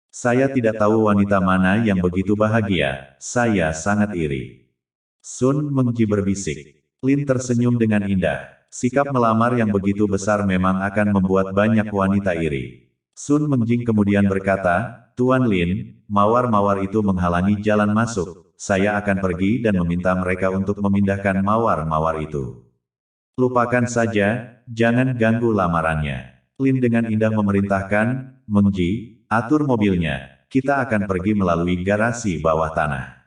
Saya tidak tahu wanita mana yang begitu bahagia, saya sangat iri. Sun Mengji berbisik. Lin tersenyum dengan indah. Sikap melamar yang begitu besar memang akan membuat banyak wanita iri. Sun Mengjing kemudian berkata, Tuan Lin, mawar-mawar itu menghalangi jalan masuk. Saya akan pergi dan meminta mereka untuk memindahkan mawar-mawar itu. Lupakan saja, jangan ganggu lamarannya. Lin dengan indah memerintahkan, Mengji, atur mobilnya. Kita akan pergi melalui garasi bawah tanah.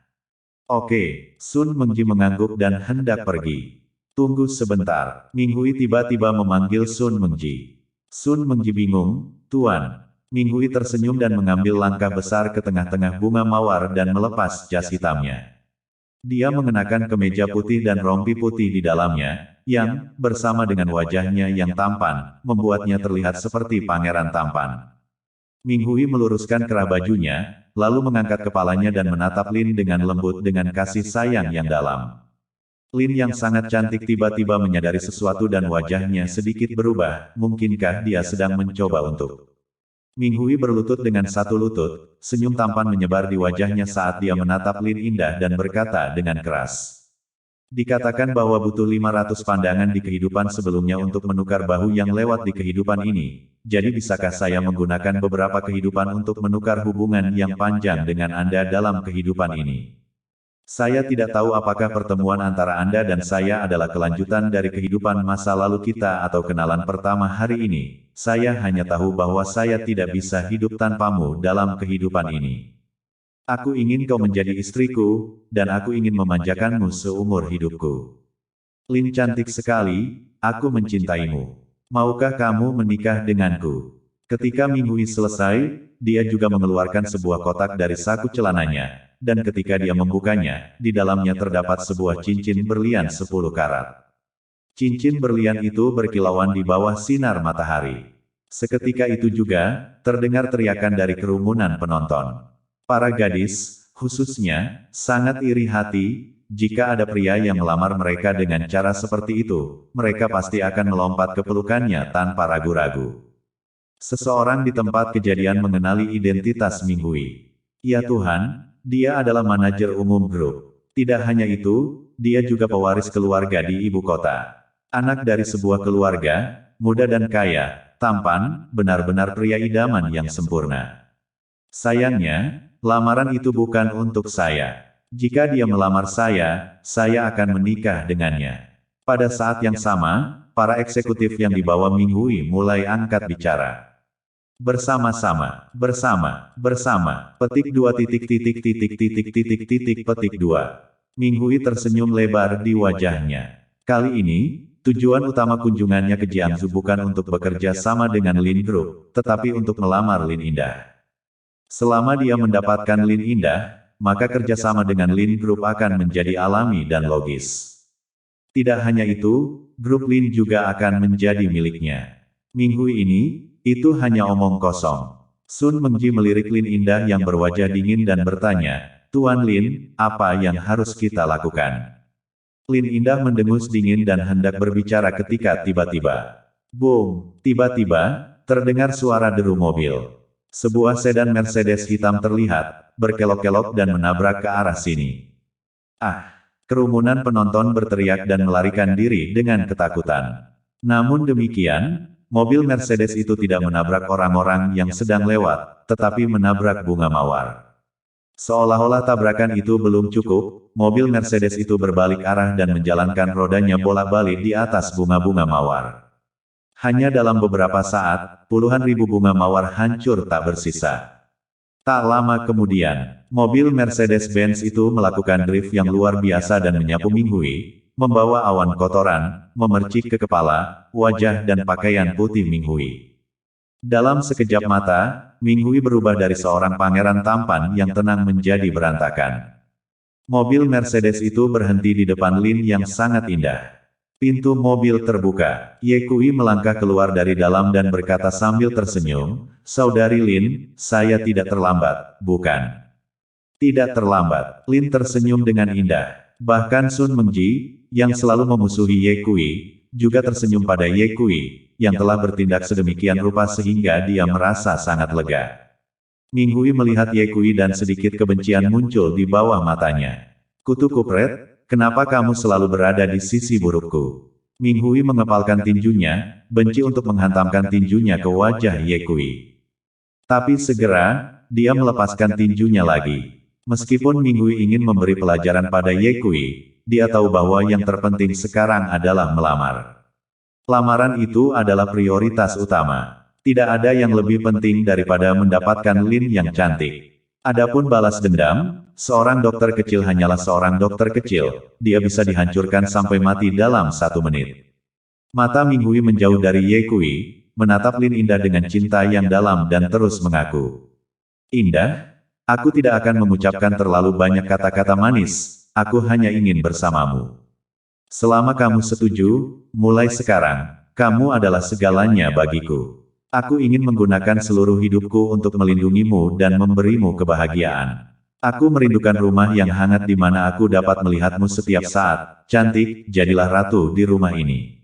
Oke, Sun Mengji mengangguk dan hendak pergi. Tunggu sebentar, Ming Hui tiba-tiba memanggil Sun Mengji. Sun Mengji bingung, Tuan. Ming Hui tersenyum dan mengambil langkah besar ke tengah-tengah bunga mawar dan melepas jas hitamnya. Dia mengenakan kemeja putih dan rompi putih di dalamnya, yang, bersama dengan wajahnya yang tampan, membuatnya terlihat seperti pangeran tampan. Ming Hui meluruskan kerah bajunya, lalu mengangkat kepalanya dan menatap Lin dengan lembut dengan kasih sayang yang dalam. Lin yang sangat cantik tiba-tiba menyadari sesuatu dan wajahnya sedikit berubah, mungkinkah dia sedang mencoba untuk. Ming Hui berlutut dengan satu lutut, senyum tampan menyebar di wajahnya saat dia menatap Lin indah dan berkata dengan keras. Dikatakan bahwa butuh 500 pandangan di kehidupan sebelumnya untuk menukar bahu yang lewat di kehidupan ini. Jadi bisakah saya menggunakan beberapa kehidupan untuk menukar hubungan yang panjang dengan Anda dalam kehidupan ini? Saya tidak tahu apakah pertemuan antara Anda dan saya adalah kelanjutan dari kehidupan masa lalu kita atau kenalan pertama hari ini. Saya hanya tahu bahwa saya tidak bisa hidup tanpamu dalam kehidupan ini. Aku ingin kau menjadi istriku, dan aku ingin memanjakanmu seumur hidupku. Lin cantik sekali, aku mencintaimu. Maukah kamu menikah denganku? Ketika Ming Hui selesai, dia juga mengeluarkan sebuah kotak dari saku celananya, dan ketika dia membukanya, di dalamnya terdapat sebuah cincin berlian 10 karat. Cincin berlian itu berkilauan di bawah sinar matahari. Seketika itu juga, terdengar teriakan dari kerumunan penonton. Para gadis, khususnya, sangat iri hati, jika ada pria yang melamar mereka dengan cara seperti itu, mereka pasti akan melompat ke pelukannya tanpa ragu-ragu. Seseorang di tempat kejadian mengenali identitas Ming Hui. Ya Tuhan, Dia adalah manajer umum grup. Tidak hanya itu, dia juga pewaris keluarga di ibu kota. Anak dari sebuah keluarga, muda dan kaya, tampan, benar-benar pria idaman yang sempurna. Sayangnya, lamaran itu bukan untuk saya. Jika dia melamar saya akan menikah dengannya. Pada saat yang sama, para eksekutif yang dibawa Ming Hui mulai angkat bicara. Bersama, petik 2 petik 2. Ming Hui tersenyum lebar di wajahnya. Kali ini, tujuan utama kunjungannya ke Jiangsu bukan untuk bekerja sama dengan Lin Group, tetapi untuk melamar Lin Indah. Selama dia mendapatkan Lin Indah, maka kerjasama dengan Lin Group akan menjadi alami dan logis. Tidak hanya itu, grup Lin juga akan menjadi miliknya. Ming Hui ini, itu hanya omong kosong. Sun Mengji melirik Lin Indah yang berwajah dingin dan bertanya, Tuan Lin, apa yang harus kita lakukan? Lin Indah mendengus dingin dan hendak berbicara ketika tiba-tiba. Boom! Tiba-tiba, terdengar suara deru mobil. Sebuah sedan Mercedes hitam terlihat, berkelok-kelok dan menabrak ke arah sini. Ah! Kerumunan penonton berteriak dan melarikan diri dengan ketakutan. Namun demikian, mobil Mercedes itu tidak menabrak orang-orang yang sedang lewat, tetapi menabrak bunga mawar. Seolah-olah tabrakan itu belum cukup, mobil Mercedes itu berbalik arah dan menjalankan rodanya bolak-balik di atas bunga-bunga mawar. Hanya dalam beberapa saat, puluhan ribu bunga mawar hancur tak bersisa. Tak lama kemudian, mobil Mercedes-Benz itu melakukan drift yang luar biasa dan menyapu Ming Hui, membawa awan kotoran, memercik ke kepala, wajah dan pakaian putih Ming Hui. Dalam sekejap mata, Ming Hui berubah dari seorang pangeran tampan yang tenang menjadi berantakan. Mobil Mercedes itu berhenti di depan Lin yang sangat indah. Pintu mobil terbuka. Ye Kui melangkah keluar dari dalam dan berkata sambil tersenyum, Saudari Lin, saya tidak terlambat, bukan? Tidak terlambat. Lin tersenyum dengan indah. Bahkan Sun Mengji, yang selalu memusuhi Ye Kui, juga tersenyum pada Ye Kui, yang telah bertindak sedemikian rupa sehingga dia merasa sangat lega. Ming Hui melihat Ye Kui dan sedikit kebencian muncul di bawah matanya. Kutu kupret, kenapa kamu selalu berada di sisi burukku? Ming Hui mengepalkan tinjunya, benci untuk menghantamkan tinjunya ke wajah Ye Kui. Tapi segera, dia melepaskan tinjunya lagi. Meskipun Ming Hui ingin memberi pelajaran pada Ye Kui, dia tahu bahwa yang terpenting sekarang adalah melamar. Lamaran itu adalah prioritas utama. Tidak ada yang lebih penting daripada mendapatkan Lin yang cantik. Adapun balas dendam, seorang dokter kecil hanyalah seorang dokter kecil, dia bisa dihancurkan sampai mati dalam 1 menit. Mata Ming Hui menjauh dari Ye Kui, menatap Lin Indah dengan cinta yang dalam dan terus mengaku. Indah, aku tidak akan mengucapkan terlalu banyak kata-kata manis, aku hanya ingin bersamamu. Selama kamu setuju, mulai sekarang, kamu adalah segalanya bagiku. Aku ingin menggunakan seluruh hidupku untuk melindungimu dan memberimu kebahagiaan. Aku merindukan rumah yang hangat di mana aku dapat melihatmu setiap saat. Cantik, jadilah ratu di rumah ini.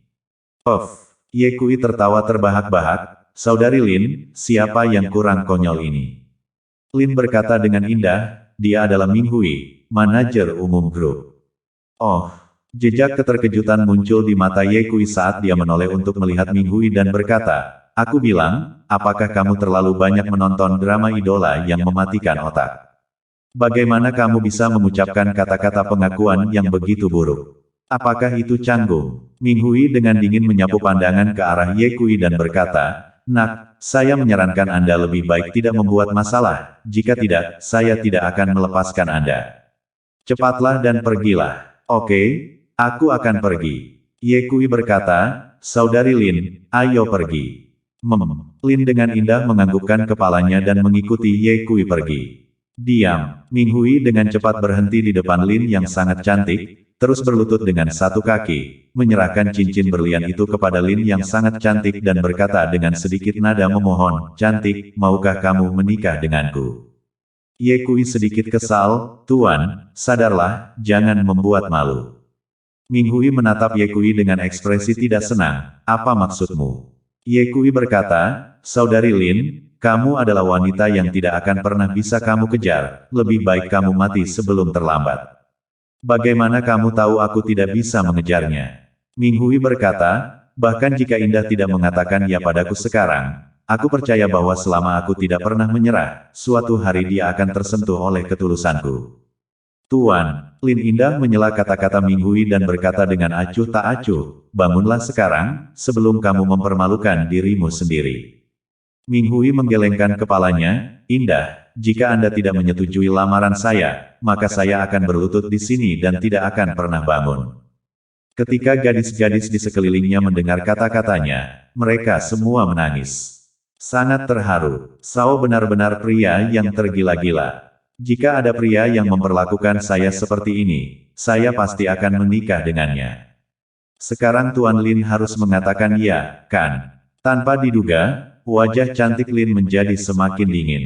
Puff. Ye Kui tertawa terbahak-bahak. Saudari Lin, siapa yang kurang konyol ini? Lin berkata dengan indah, dia adalah Ming Hui, manajer umum grup. Oh. Jejak keterkejutan muncul di mata Ye Kui saat dia menoleh untuk melihat Ming Hui dan berkata, Aku bilang, apakah kamu terlalu banyak menonton drama idola yang mematikan otak? Bagaimana kamu bisa mengucapkan kata-kata pengakuan yang begitu buruk? Apakah itu canggung? Ming Hui dengan dingin menyapu pandangan ke arah Ye Kui dan berkata, Nak, saya menyarankan Anda lebih baik tidak membuat masalah, jika tidak, saya tidak akan melepaskan Anda. Cepatlah dan pergilah. Oke, aku akan pergi. Ye Kui berkata, Saudari Lin, ayo pergi. Lin dengan indah menganggukkan kepalanya dan mengikuti Ye Kui pergi. Diam, Ming Hui dengan cepat berhenti di depan Lin yang sangat cantik, terus berlutut dengan satu kaki, menyerahkan cincin berlian itu kepada Lin yang sangat cantik dan berkata dengan sedikit nada memohon, Cantik, maukah kamu menikah denganku? Ye Kui sedikit kesal, Tuan, sadarlah, jangan membuat malu. Ming Hui menatap Ye Kui dengan ekspresi tidak senang, apa maksudmu? Ye Kui berkata, Saudari Lin, Kamu adalah wanita yang tidak akan pernah bisa kamu kejar, lebih baik kamu mati sebelum terlambat. Bagaimana kamu tahu aku tidak bisa mengejarnya? Ming Hui berkata, bahkan jika Indah tidak mengatakan ya padaku sekarang, aku percaya bahwa selama aku tidak pernah menyerah, suatu hari dia akan tersentuh oleh ketulusanku. Tuan, Lin Indah menyela kata-kata Ming Hui dan berkata dengan acuh tak acuh, bangunlah sekarang, sebelum kamu mempermalukan dirimu sendiri. Ming Hui menggelengkan kepalanya, Indah, jika Anda tidak menyetujui lamaran saya, maka saya akan berlutut di sini dan tidak akan pernah bangun. Ketika gadis-gadis di sekelilingnya mendengar kata-katanya, mereka semua menangis. Sangat terharu, Sao benar-benar pria yang tergila-gila. Jika ada pria yang memperlakukan saya seperti ini, saya pasti akan menikah dengannya. Sekarang Tuan Lin harus mengatakan ya, kan? Tanpa diduga, wajah cantik Lin menjadi semakin dingin.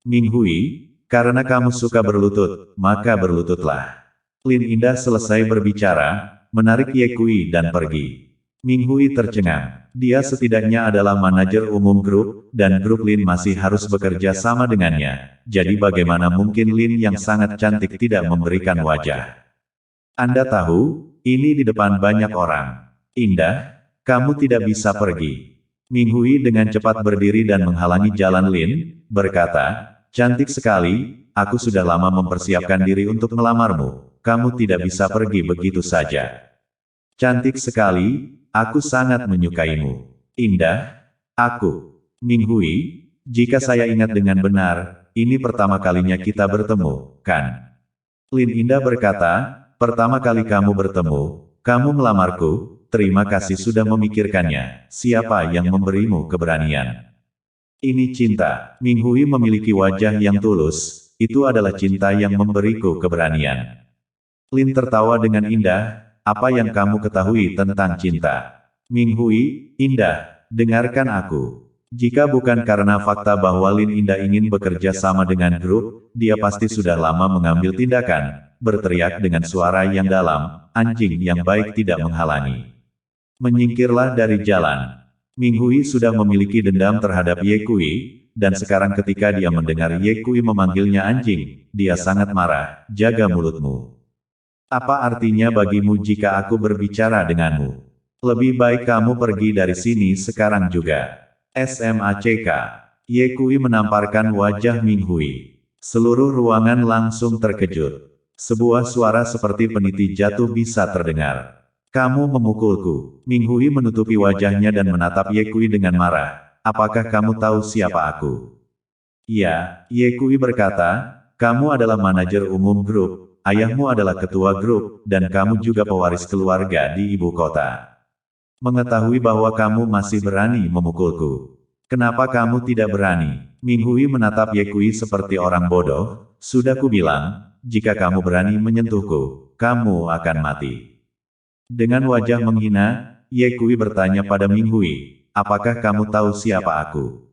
Ming Hui, karena kamu suka berlutut, maka berlututlah. Lin Indah selesai berbicara, menarik Ye Kui dan pergi. Ming Hui tercengang. Dia setidaknya adalah manajer umum grup, dan grup Lin masih harus bekerja sama dengannya. Jadi bagaimana mungkin Lin yang sangat cantik tidak memberikan wajah? Anda tahu, ini di depan banyak orang. Indah, kamu tidak bisa pergi. Ming Hui dengan cepat berdiri dan menghalangi jalan Lin, berkata, cantik sekali, aku sudah lama mempersiapkan diri untuk melamarmu, kamu tidak bisa pergi begitu saja. Cantik sekali, aku sangat menyukaimu. Indah, aku, Ming Hui, jika saya ingat dengan benar, ini pertama kalinya kita bertemu, kan? Lin Indah berkata, pertama kali kamu bertemu, kamu melamarku, terima kasih sudah memikirkannya, siapa yang memberimu keberanian? Ini cinta, Ming Hui memiliki wajah yang tulus, itu adalah cinta yang memberiku keberanian. Lin tertawa dengan indah, apa yang kamu ketahui tentang cinta? Ming Hui, Indah, dengarkan aku. Jika bukan karena fakta bahwa Lin Indah ingin bekerja sama dengan grup, dia pasti sudah lama mengambil tindakan, berteriak dengan suara yang dalam, anjing yang baik tidak menghalangi. Menyingkirlah dari jalan. Ming Hui sudah memiliki dendam terhadap Ye Kui, dan sekarang ketika dia mendengar Ye Kui memanggilnya anjing, dia sangat marah, jaga mulutmu. Apa artinya bagimu jika aku berbicara denganmu? Lebih baik kamu pergi dari sini sekarang juga. SMACK. Ye Kui menamparkan wajah Ming Hui. Seluruh ruangan langsung terkejut. Sebuah suara seperti peniti jatuh bisa terdengar. Kamu memukulku. Ming Hui menutupi wajahnya dan menatap Ye Kui dengan marah. Apakah kamu tahu siapa aku? Ya, Ye Kui berkata, kamu adalah manajer umum grup, ayahmu adalah ketua grup, dan kamu juga pewaris keluarga di ibu kota. Mengetahui bahwa kamu masih berani memukulku. Kenapa kamu tidak berani? Ming Hui menatap Ye Kui seperti orang bodoh, sudah kubilang, jika kamu berani menyentuhku, kamu akan mati. Dengan wajah menghina, Ye Kui bertanya pada Ming Hui, apakah kamu tahu siapa aku?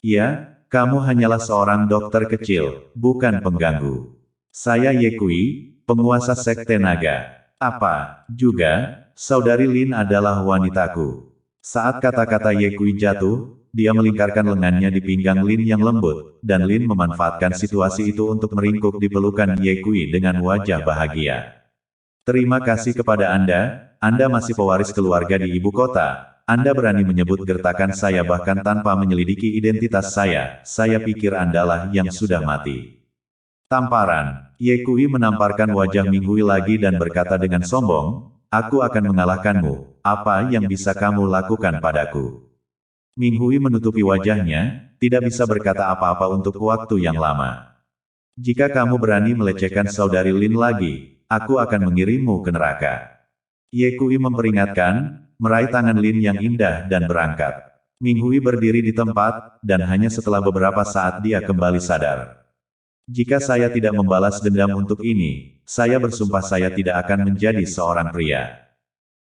Ya, kamu hanyalah seorang dokter kecil, bukan pengganggu. Saya Ye Kui, penguasa sekte naga. Apa, juga, saudari Lin adalah wanitaku. Saat kata-kata Ye Kui jatuh, dia melingkarkan lengannya di pinggang Lin yang lembut, dan Lin memanfaatkan situasi itu untuk meringkuk di pelukan Ye Kui dengan wajah bahagia. Terima kasih kepada Anda masih pewaris keluarga di ibu kota. Anda berani menyebut gertakan saya bahkan tanpa menyelidiki identitas saya pikir Andalah yang sudah mati. Tamparan, Ye Kui menamparkan wajah Ming Hui lagi dan berkata dengan sombong, aku akan mengalahkanmu, apa yang bisa kamu lakukan padaku? Ming Hui menutupi wajahnya, tidak bisa berkata apa-apa untuk waktu yang lama. Jika kamu berani melecehkan saudari Lin lagi, aku akan mengirimmu ke neraka. Ye Kui memperingatkan, meraih tangan Lin yang indah dan berangkat. Ming Hui berdiri di tempat, dan hanya setelah beberapa saat dia kembali sadar. Jika saya tidak membalas dendam untuk ini, saya bersumpah saya tidak akan menjadi seorang pria.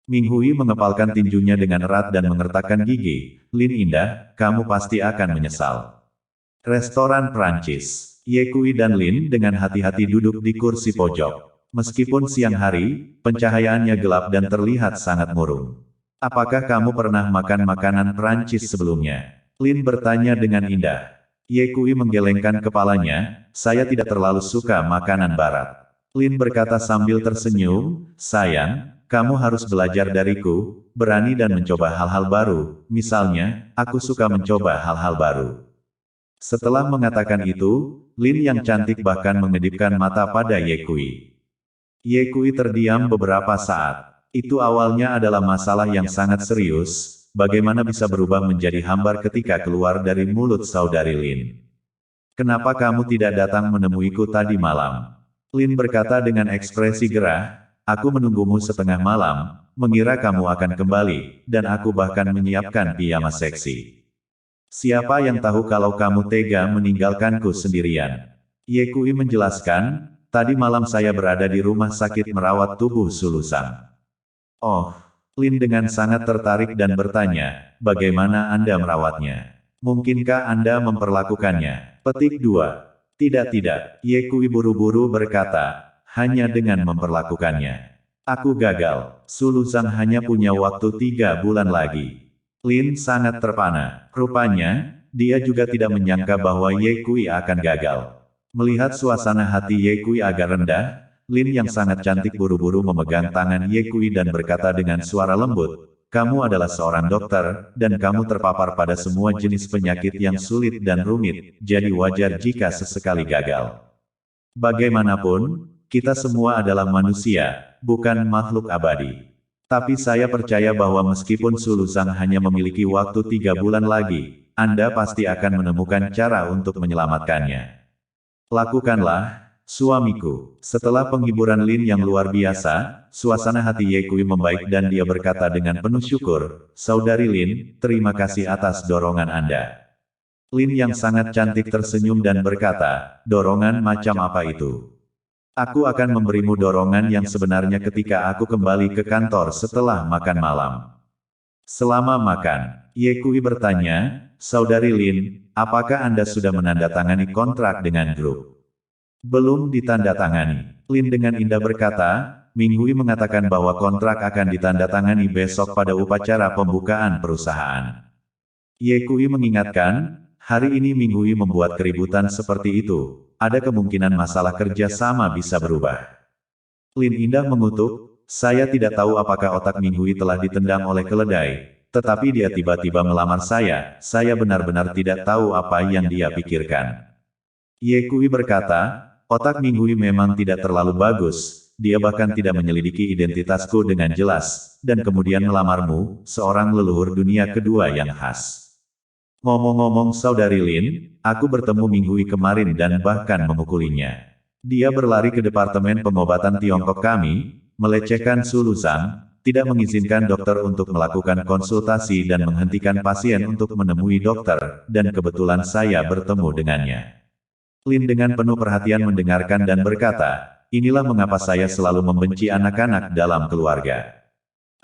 Ming Hui mengepalkan tinjunya dengan erat dan mengertakkan gigi. Lin Indah, kamu pasti akan menyesal. Restoran Prancis. Ye Kui dan Lin dengan hati-hati duduk di kursi pojok. Meskipun siang hari, pencahayaannya gelap dan terlihat sangat murung. Apakah kamu pernah makan makanan Prancis sebelumnya? Lin bertanya dengan indah. Ye Kui menggelengkan kepalanya, saya tidak terlalu suka makanan barat. Lin berkata sambil tersenyum, sayang, kamu harus belajar dariku, berani dan mencoba hal-hal baru, misalnya, aku suka mencoba hal-hal baru. Setelah mengatakan itu, Lin yang cantik bahkan mengedipkan mata pada Ye Kui. Ye Kui terdiam beberapa saat. Itu awalnya adalah masalah yang sangat serius, bagaimana bisa berubah menjadi hambar ketika keluar dari mulut saudari Lin. Kenapa kamu tidak datang menemuiku tadi malam? Lin berkata dengan ekspresi gerah, aku menunggumu setengah malam, mengira kamu akan kembali, dan aku bahkan menyiapkan piyama seksi. Siapa yang tahu kalau kamu tega meninggalkanku sendirian? Ye Kui menjelaskan, tadi malam saya berada di rumah sakit merawat tubuh Sulusang. Oh, Lin dengan sangat tertarik dan bertanya, bagaimana Anda merawatnya? Mungkinkah Anda memperlakukannya? Petik 2. Tidak, Ye Kui buru-buru berkata, hanya dengan memperlakukannya. Aku gagal, Sulusang hanya punya waktu 3 bulan lagi. Lin sangat terpana. Rupanya, dia juga tidak menyangka bahwa Ye Kui akan gagal. Melihat suasana hati Ye Kui agak rendah, Lin yang sangat cantik buru-buru memegang tangan Ye Kui dan berkata dengan suara lembut, kamu adalah seorang dokter, dan kamu terpapar pada semua jenis penyakit yang sulit dan rumit, jadi wajar jika sesekali gagal. Bagaimanapun, kita semua adalah manusia, bukan makhluk abadi. Tapi saya percaya bahwa meskipun Sulusang hanya memiliki waktu 3 bulan lagi, Anda pasti akan menemukan cara untuk menyelamatkannya. Lakukanlah, suamiku. Setelah penghiburan Lin yang luar biasa, suasana hati Ye Kui membaik dan dia berkata dengan penuh syukur, saudari Lin, terima kasih atas dorongan Anda. Lin yang sangat cantik tersenyum dan berkata, dorongan macam apa itu? Aku akan memberimu dorongan yang sebenarnya ketika aku kembali ke kantor setelah makan malam. Selama makan, Ye Kui bertanya, saudari Lin, apakah Anda sudah menandatangani kontrak dengan grup? Belum ditandatangani. Lin dengan indah berkata, Minghui mengatakan bahwa kontrak akan ditandatangani besok pada upacara pembukaan perusahaan. Ye Kui mengingatkan, hari ini Minghui membuat keributan seperti itu, ada kemungkinan masalah kerja sama bisa berubah. Lin indah mengutuk, saya tidak tahu apakah otak Minghui telah ditendang oleh keledai, tetapi dia tiba-tiba melamar saya benar-benar tidak tahu apa yang dia pikirkan. Ye Kui berkata, otak Minghui memang tidak terlalu bagus, dia bahkan tidak menyelidiki identitasku dengan jelas, dan kemudian melamarmu, seorang leluhur dunia kedua yang khas. Ngomong-ngomong saudari Lin, aku bertemu Minghui kemarin dan bahkan memukulinya. Dia berlari ke departemen pengobatan Tiongkok kami, melecehkan Sulusang, tidak mengizinkan dokter untuk melakukan konsultasi dan menghentikan pasien untuk menemui dokter, dan kebetulan saya bertemu dengannya. Lin dengan penuh perhatian mendengarkan dan berkata, inilah mengapa saya selalu membenci anak-anak dalam keluarga.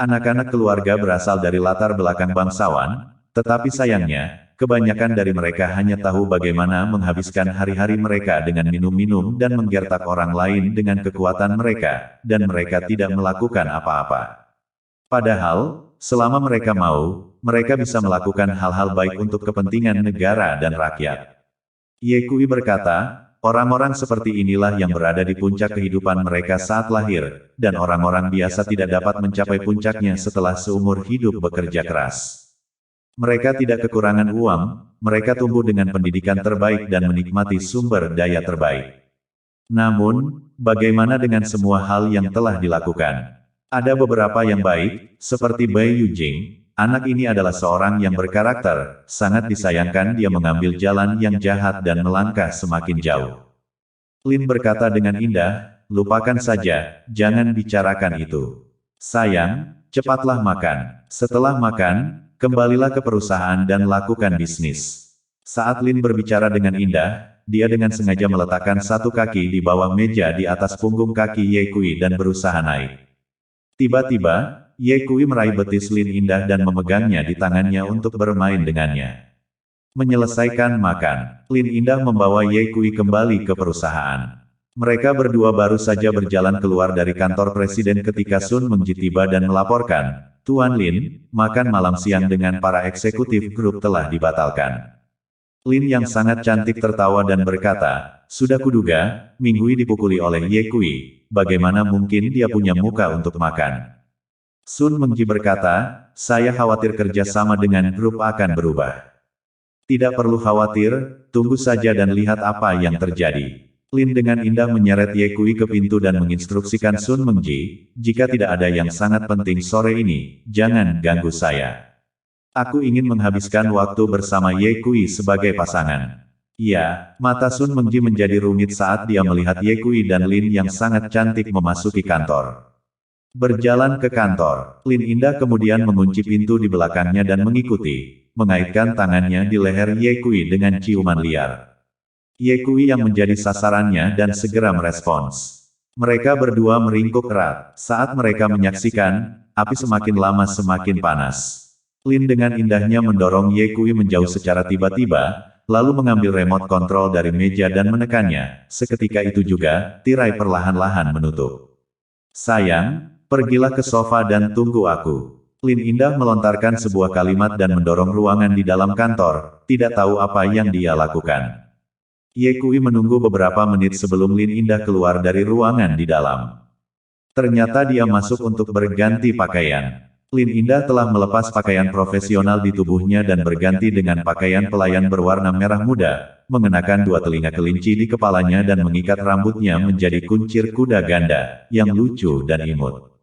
Anak-anak keluarga berasal dari latar belakang bangsawan, tetapi sayangnya, kebanyakan dari mereka hanya tahu bagaimana menghabiskan hari-hari mereka dengan minum-minum dan menggertak orang lain dengan kekuatan mereka, dan mereka tidak melakukan apa-apa. Padahal, selama mereka mau, mereka bisa melakukan hal-hal baik untuk kepentingan negara dan rakyat. Ye Kui berkata, orang-orang seperti inilah yang berada di puncak kehidupan mereka saat lahir, dan orang-orang biasa tidak dapat mencapai puncaknya setelah seumur hidup bekerja keras. Mereka tidak kekurangan uang, mereka tumbuh dengan pendidikan terbaik dan menikmati sumber daya terbaik. Namun, bagaimana dengan semua hal yang telah dilakukan? Ada beberapa yang baik, seperti Bai Yujing. Anak ini adalah seorang yang berkarakter, sangat disayangkan dia mengambil jalan yang jahat dan melangkah semakin jauh. Lin berkata dengan indah, lupakan saja, jangan bicarakan itu. Sayang, cepatlah makan. Setelah makan, kembalilah ke perusahaan dan lakukan bisnis. Saat Lin berbicara dengan indah, dia dengan sengaja meletakkan satu kaki di bawah meja di atas punggung kaki Ye Kui dan berusaha naik. Tiba-tiba, Ye Kui meraih betis Lin indah dan memegangnya di tangannya untuk bermain dengannya. Menyelesaikan makan, Lin indah membawa Ye Kui kembali ke perusahaan. Mereka berdua baru saja berjalan keluar dari kantor presiden ketika Sun Mengji tiba dan melaporkan, Tuan Lin, makan malam siang dengan para eksekutif grup telah dibatalkan. Lin yang sangat cantik tertawa dan berkata, sudah kuduga, Minggui dipukuli oleh Ye Kui, bagaimana mungkin dia punya muka untuk makan. Sun Mengji berkata, saya khawatir kerja sama dengan grup akan berubah. Tidak perlu khawatir, tunggu saja dan lihat apa yang terjadi. Lin dengan indah menyeret Ye Kui ke pintu dan menginstruksikan Sun Mengji, jika tidak ada yang sangat penting sore ini, jangan ganggu saya. Aku ingin menghabiskan waktu bersama Ye Kui sebagai pasangan. Ya, mata Sun Mengji menjadi rumit saat dia melihat Ye Kui dan Lin yang sangat cantik memasuki kantor. Berjalan ke kantor, Lin Indah kemudian mengunci pintu di belakangnya dan mengikuti, mengaitkan tangannya di leher Ye Kui dengan ciuman liar. Ye Kui yang menjadi sasarannya dan segera merespons. Mereka berdua meringkuk erat. Saat mereka menyaksikan, api semakin lama semakin panas. Lin dengan indahnya mendorong Ye Kui menjauh secara tiba-tiba, lalu mengambil remote kontrol dari meja dan menekannya. Seketika itu juga, tirai perlahan-lahan menutup. Sayang, pergilah ke sofa dan tunggu aku. Lin Indah melontarkan sebuah kalimat dan mendorong ruangan di dalam kantor, tidak tahu apa yang dia lakukan. Ye Kui menunggu beberapa menit sebelum Lin Indah keluar dari ruangan di dalam. Ternyata dia masuk untuk berganti pakaian. Lin Indah telah melepas pakaian profesional di tubuhnya dan berganti dengan pakaian pelayan berwarna merah muda, mengenakan dua telinga kelinci di kepalanya dan mengikat rambutnya menjadi kuncir kuda ganda, yang lucu dan imut.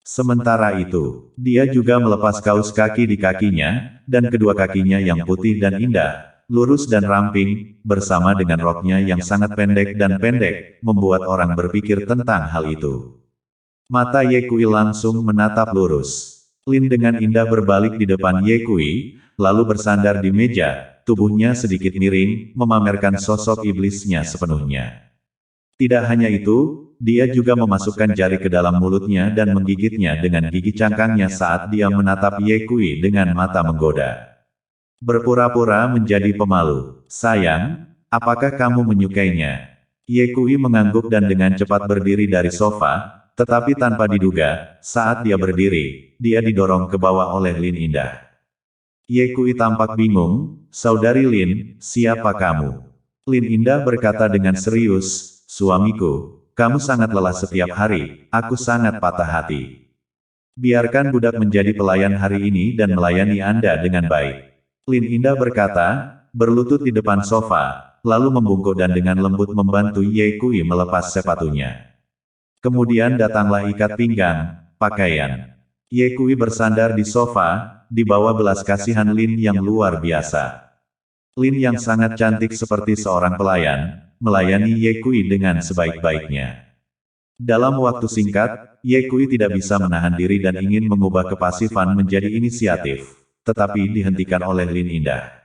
Sementara itu, dia juga melepas kaus kaki di kakinya, dan kedua kakinya yang putih dan indah, lurus dan ramping, bersama dengan roknya yang sangat pendek dan pendek, membuat orang berpikir tentang hal itu. Mata Ye Kui langsung menatap lurus. Lin dengan indah berbalik di depan Ye Kui, lalu bersandar di meja, tubuhnya sedikit miring, memamerkan sosok iblisnya sepenuhnya. Tidak hanya itu, dia juga memasukkan jari ke dalam mulutnya dan menggigitnya dengan gigi cangkangnya saat dia menatap Ye Kui dengan mata menggoda. Berpura-pura menjadi pemalu. Sayang, apakah kamu menyukainya? Ye Kui mengangguk dan dengan cepat berdiri dari sofa, tetapi tanpa diduga, saat dia berdiri, dia didorong ke bawah oleh Lin Indah. Ye Kui tampak bingung, saudari Lin, siapa kamu? Lin Indah berkata dengan serius, suamiku, kamu sangat lelah setiap hari, aku sangat patah hati. Biarkan budak menjadi pelayan hari ini dan melayani Anda dengan baik. Lin Indah berkata, berlutut di depan sofa, lalu membungkuk dan dengan lembut membantu Ye Kui melepas sepatunya. Kemudian datanglah ikat pinggang, pakaian. Ye Kui bersandar di sofa, di bawah belas kasihan Lin yang luar biasa. Lin yang sangat cantik seperti seorang pelayan, melayani Ye Kui dengan sebaik-baiknya. Dalam waktu singkat, Ye Kui tidak bisa menahan diri dan ingin mengubah kepasifan menjadi inisiatif, tetapi dihentikan oleh Lin Indah.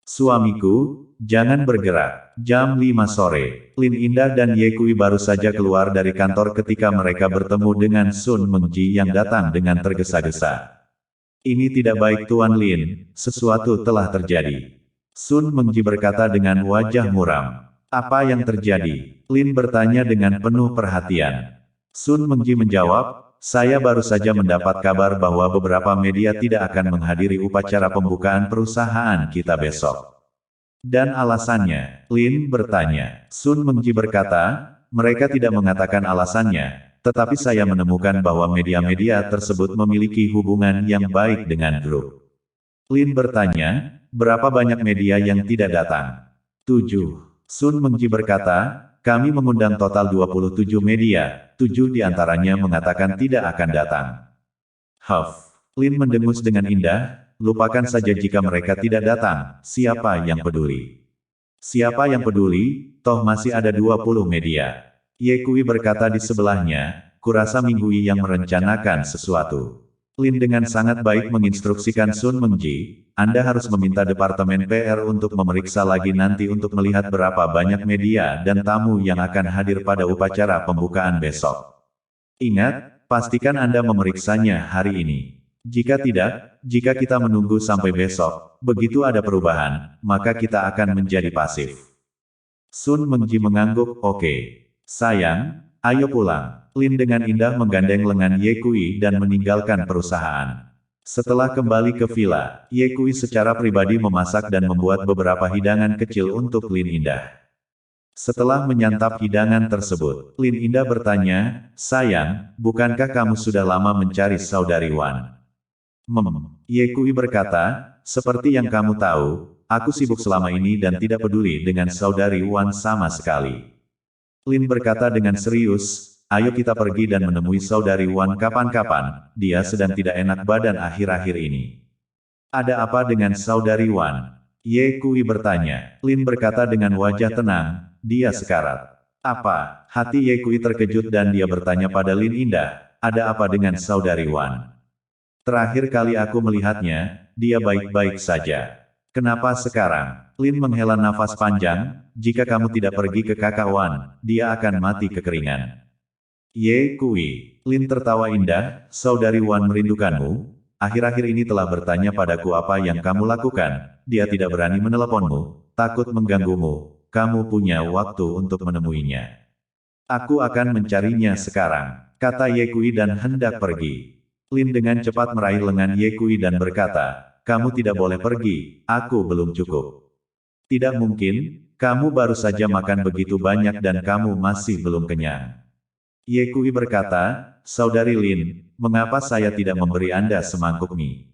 Suamiku, jangan bergerak. Jam 5 sore, Lin Indah dan Ye Kui baru saja keluar dari kantor ketika mereka bertemu dengan Sun Mengji yang datang dengan tergesa-gesa. Ini tidak baik Tuan Lin, sesuatu telah terjadi. Sun Mengji berkata dengan wajah muram. Apa yang terjadi? Lin bertanya dengan penuh perhatian. Sun Mengji menjawab, saya baru saja mendapat kabar bahwa beberapa media tidak akan menghadiri upacara pembukaan perusahaan kita besok. Dan alasannya, Lin bertanya. Sun Mengji berkata, mereka tidak mengatakan alasannya, tetapi saya menemukan bahwa media-media tersebut memiliki hubungan yang baik dengan grup. Lin bertanya, berapa banyak media yang tidak datang? 7. Sun Mengji berkata, kami mengundang total 27 media, 7 diantaranya mengatakan tidak akan datang. Huff. Lin mendengus dengan indah, lupakan saja jika mereka tidak datang, siapa yang peduli? Siapa yang peduli, toh masih ada 20 media. Ye Kui berkata di sebelahnya, kurasa Minggui yang merencanakan sesuatu. Lin dengan sangat baik menginstruksikan Sun Mengji, Anda harus meminta Departemen PR untuk memeriksa lagi nanti untuk melihat berapa banyak media dan tamu yang akan hadir pada upacara pembukaan besok. Ingat, pastikan Anda memeriksanya hari ini. Jika tidak, jika kita menunggu sampai besok, begitu ada perubahan, maka kita akan menjadi pasif. Sun Mengji mengangguk, oke. Sayang, ayo pulang. Lin dengan indah menggandeng lengan Ye Kui dan meninggalkan perusahaan. Setelah kembali ke villa, Ye Kui secara pribadi memasak dan membuat beberapa hidangan kecil untuk Lin Indah. Setelah menyantap hidangan tersebut, Lin Indah bertanya, "Sayang, bukankah kamu sudah lama mencari saudari Wan?" Ye Kui berkata, "Seperti yang kamu tahu, aku sibuk selama ini dan tidak peduli dengan saudari Wan sama sekali." Lin berkata dengan serius, "Ayo kita pergi dan menemui saudari Wan kapan-kapan, dia sedang tidak enak badan akhir-akhir ini." "Ada apa dengan saudari Wan?" Ye Kui bertanya. Lin berkata dengan wajah tenang, "Dia sekarat." "Apa?" Hati Ye Kui terkejut dan dia bertanya pada Lin Indah, "Ada apa dengan saudari Wan? Terakhir kali aku melihatnya, dia baik-baik saja. Kenapa sekarang?" Lin menghela nafas panjang, "Jika kamu tidak pergi ke kakak Wan, dia akan mati kekeringan." Ye Kui. Lin tertawa indah, "Saudari Wan merindukanmu? Akhir-akhir ini telah bertanya padaku apa yang kamu lakukan. Dia tidak berani meneleponmu, takut mengganggumu. Kamu punya waktu untuk menemuinya." "Aku akan mencarinya sekarang," kata Ye Kui dan hendak pergi. Lin dengan cepat meraih lengan Ye Kui dan berkata, "Kamu tidak boleh pergi, aku belum cukup." "Tidak mungkin, kamu baru saja makan begitu banyak dan kamu masih belum kenyang." Ye Kui berkata, "Saudari Lin, mengapa saya tidak memberi Anda semangkuk mie?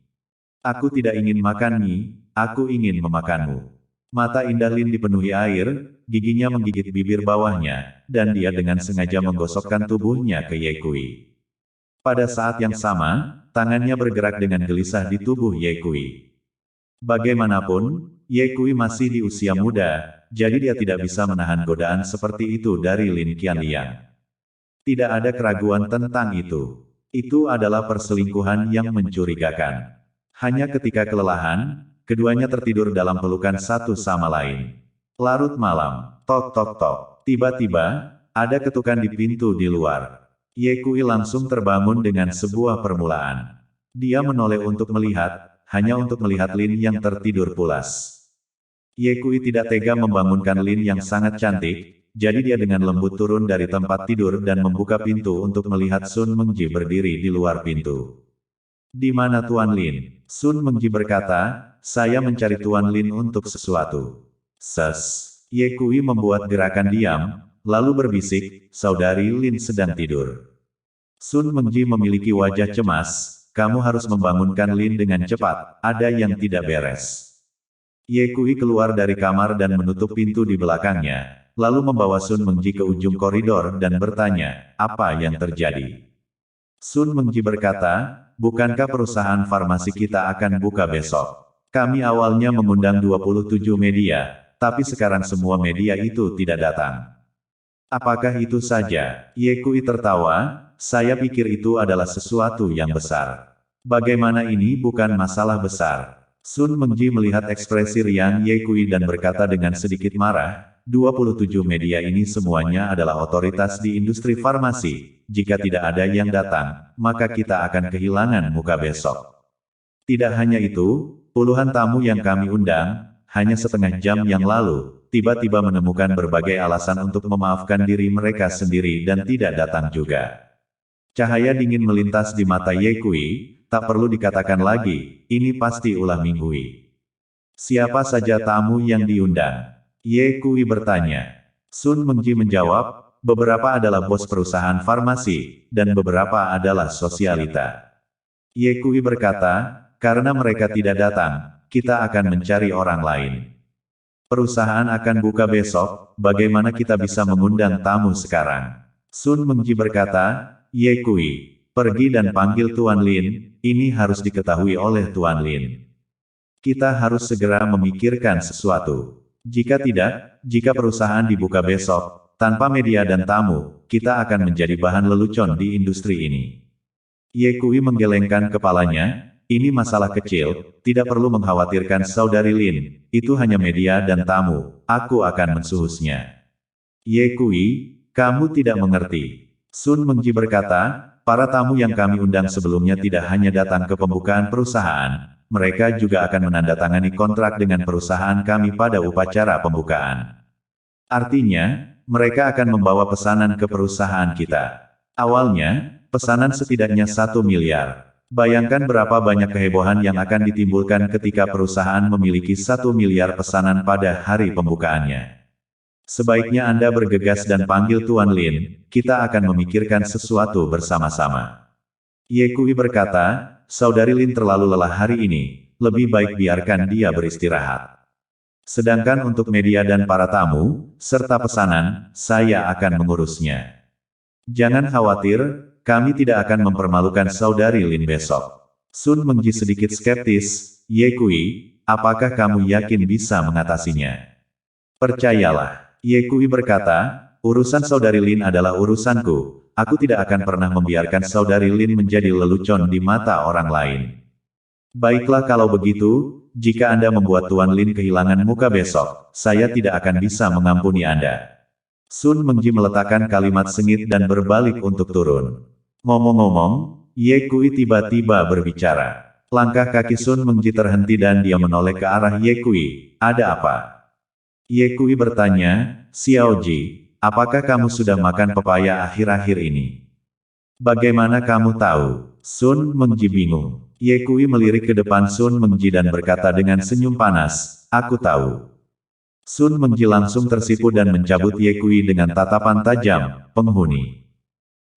Aku tidak ingin makan mie, aku ingin memakanmu." Mata indah Lin dipenuhi air, giginya menggigit bibir bawahnya, dan dia dengan sengaja menggosokkan tubuhnya ke Ye Kui. Pada saat yang sama, tangannya bergerak dengan gelisah di tubuh Ye Kui. Bagaimanapun, Ye Kui masih di usia muda, jadi dia tidak bisa menahan godaan seperti itu dari Lin Qianliang. Tidak ada keraguan tentang itu. Itu adalah perselingkuhan yang mencurigakan. Hanya ketika kelelahan, keduanya tertidur dalam pelukan satu sama lain. Larut malam, tok tok tok. Tiba-tiba, ada ketukan di pintu di luar. Ye Kui langsung terbangun dengan sebuah permulaan. Dia menoleh untuk melihat, hanya untuk melihat Lin yang tertidur pulas. Ye Kui tidak tega membangunkan Lin yang sangat cantik, jadi dia dengan lembut turun dari tempat tidur dan membuka pintu untuk melihat Sun Mengji berdiri di luar pintu. "Di mana Tuan Lin?" Sun Mengji berkata, "Saya mencari Tuan Lin untuk sesuatu." "Ses." Ye Kui membuat gerakan diam, lalu berbisik, "Saudari Lin sedang tidur." Sun Mengji memiliki wajah cemas, "Kamu harus membangunkan Lin dengan cepat, ada yang tidak beres." Ye Kui keluar dari kamar dan menutup pintu di belakangnya, lalu membawa Sun Mengji ke ujung koridor dan bertanya, "Apa yang terjadi?" Sun Mengji berkata, "Bukankah perusahaan farmasi kita akan buka besok? Kami awalnya mengundang 27 media, tapi sekarang semua media itu tidak datang." "Apakah itu saja?" Ye Kui tertawa, "Saya pikir itu adalah sesuatu yang besar. Bagaimana ini bukan masalah besar?" Sun Mengji melihat ekspresi riang Ye Kui dan berkata dengan sedikit marah, "27 media ini semuanya adalah otoritas di industri farmasi. Jika tidak ada yang datang, maka kita akan kehilangan muka besok." "Tidak hanya itu, puluhan tamu yang kami undang, hanya setengah jam yang lalu, tiba-tiba menemukan berbagai alasan untuk memaafkan diri mereka sendiri dan tidak datang juga." Cahaya dingin melintas di mata Ye Kui, tak perlu dikatakan lagi, ini pasti ulah minggui. "Siapa saja tamu yang diundang?" Ye Kui bertanya. Sun Mengji menjawab, "Beberapa adalah bos perusahaan farmasi, dan beberapa adalah sosialita." Ye Kui berkata, "Karena mereka tidak datang, kita akan mencari orang lain. Perusahaan akan buka besok, bagaimana kita bisa mengundang tamu sekarang?" Sun Mengji berkata, "Ye Kui, pergi dan panggil Tuan Lin, ini harus diketahui oleh Tuan Lin. Kita harus segera memikirkan sesuatu. Jika tidak, jika perusahaan dibuka besok, tanpa media dan tamu, kita akan menjadi bahan lelucon di industri ini." Ye Kui menggelengkan kepalanya, "Ini masalah kecil, tidak perlu mengkhawatirkan saudari Lin, itu hanya media dan tamu, aku akan mensuhusnya." "Ye Kui, kamu tidak mengerti." Sun Mengji berkata, "Para tamu yang kami undang sebelumnya tidak hanya datang ke pembukaan perusahaan, mereka juga akan menandatangani kontrak dengan perusahaan kami pada upacara pembukaan. Artinya, mereka akan membawa pesanan ke perusahaan kita. Awalnya, pesanan setidaknya 1 miliar. Bayangkan berapa banyak kehebohan yang akan ditimbulkan ketika perusahaan memiliki 1 miliar pesanan pada hari pembukaannya. Sebaiknya Anda bergegas dan panggil Tuan Lin, kita akan memikirkan sesuatu bersama-sama. Ye Kui berkata, Saudari Lin terlalu lelah hari ini, lebih baik biarkan dia beristirahat. Sedangkan untuk media dan para tamu, serta pesanan, saya akan mengurusnya. Jangan khawatir, kami tidak akan mempermalukan Saudari Lin besok. Sun Mengji sedikit skeptis, Ye Kui, apakah kamu yakin bisa mengatasinya? Percayalah, Ye Kui berkata, urusan Saudari Lin adalah urusanku, aku tidak akan pernah membiarkan Saudari Lin menjadi lelucon di mata orang lain. Baiklah kalau begitu, jika Anda membuat Tuan Lin kehilangan muka besok, saya tidak akan bisa mengampuni Anda. Sun Mengji meletakkan kalimat sengit dan berbalik untuk turun. Ngomong-ngomong, Ye Kui tiba-tiba berbicara. Langkah kaki Sun Mengji terhenti dan dia menoleh ke arah Ye Kui. Ada apa? Ye Kui bertanya, Xiao Ji, apakah kamu sudah makan pepaya akhir-akhir ini? Bagaimana kamu tahu? Sun Mengji bingung. Ye Kui melirik ke depan Sun Mengji dan berkata dengan senyum panas, aku tahu. Sun Mengji langsung tersipu dan mencabut Ye Kui dengan tatapan tajam, penghuni.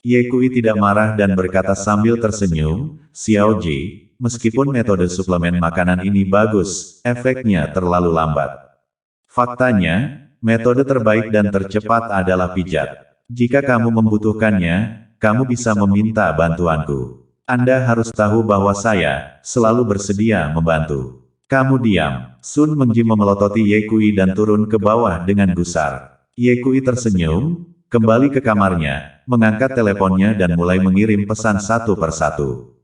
Ye Kui tidak marah dan berkata sambil tersenyum, Xiao Ji, meskipun metode suplemen makanan ini bagus, efeknya terlalu lambat. Faktanya, metode terbaik dan tercepat adalah pijat. Jika kamu membutuhkannya, kamu bisa meminta bantuanku. Anda harus tahu bahwa saya selalu bersedia membantu. Kamu diam. Sun Mengji memelototi Ye Kui dan turun ke bawah dengan gusar. Ye Kui tersenyum, kembali ke kamarnya, mengangkat teleponnya dan mulai mengirim pesan satu persatu.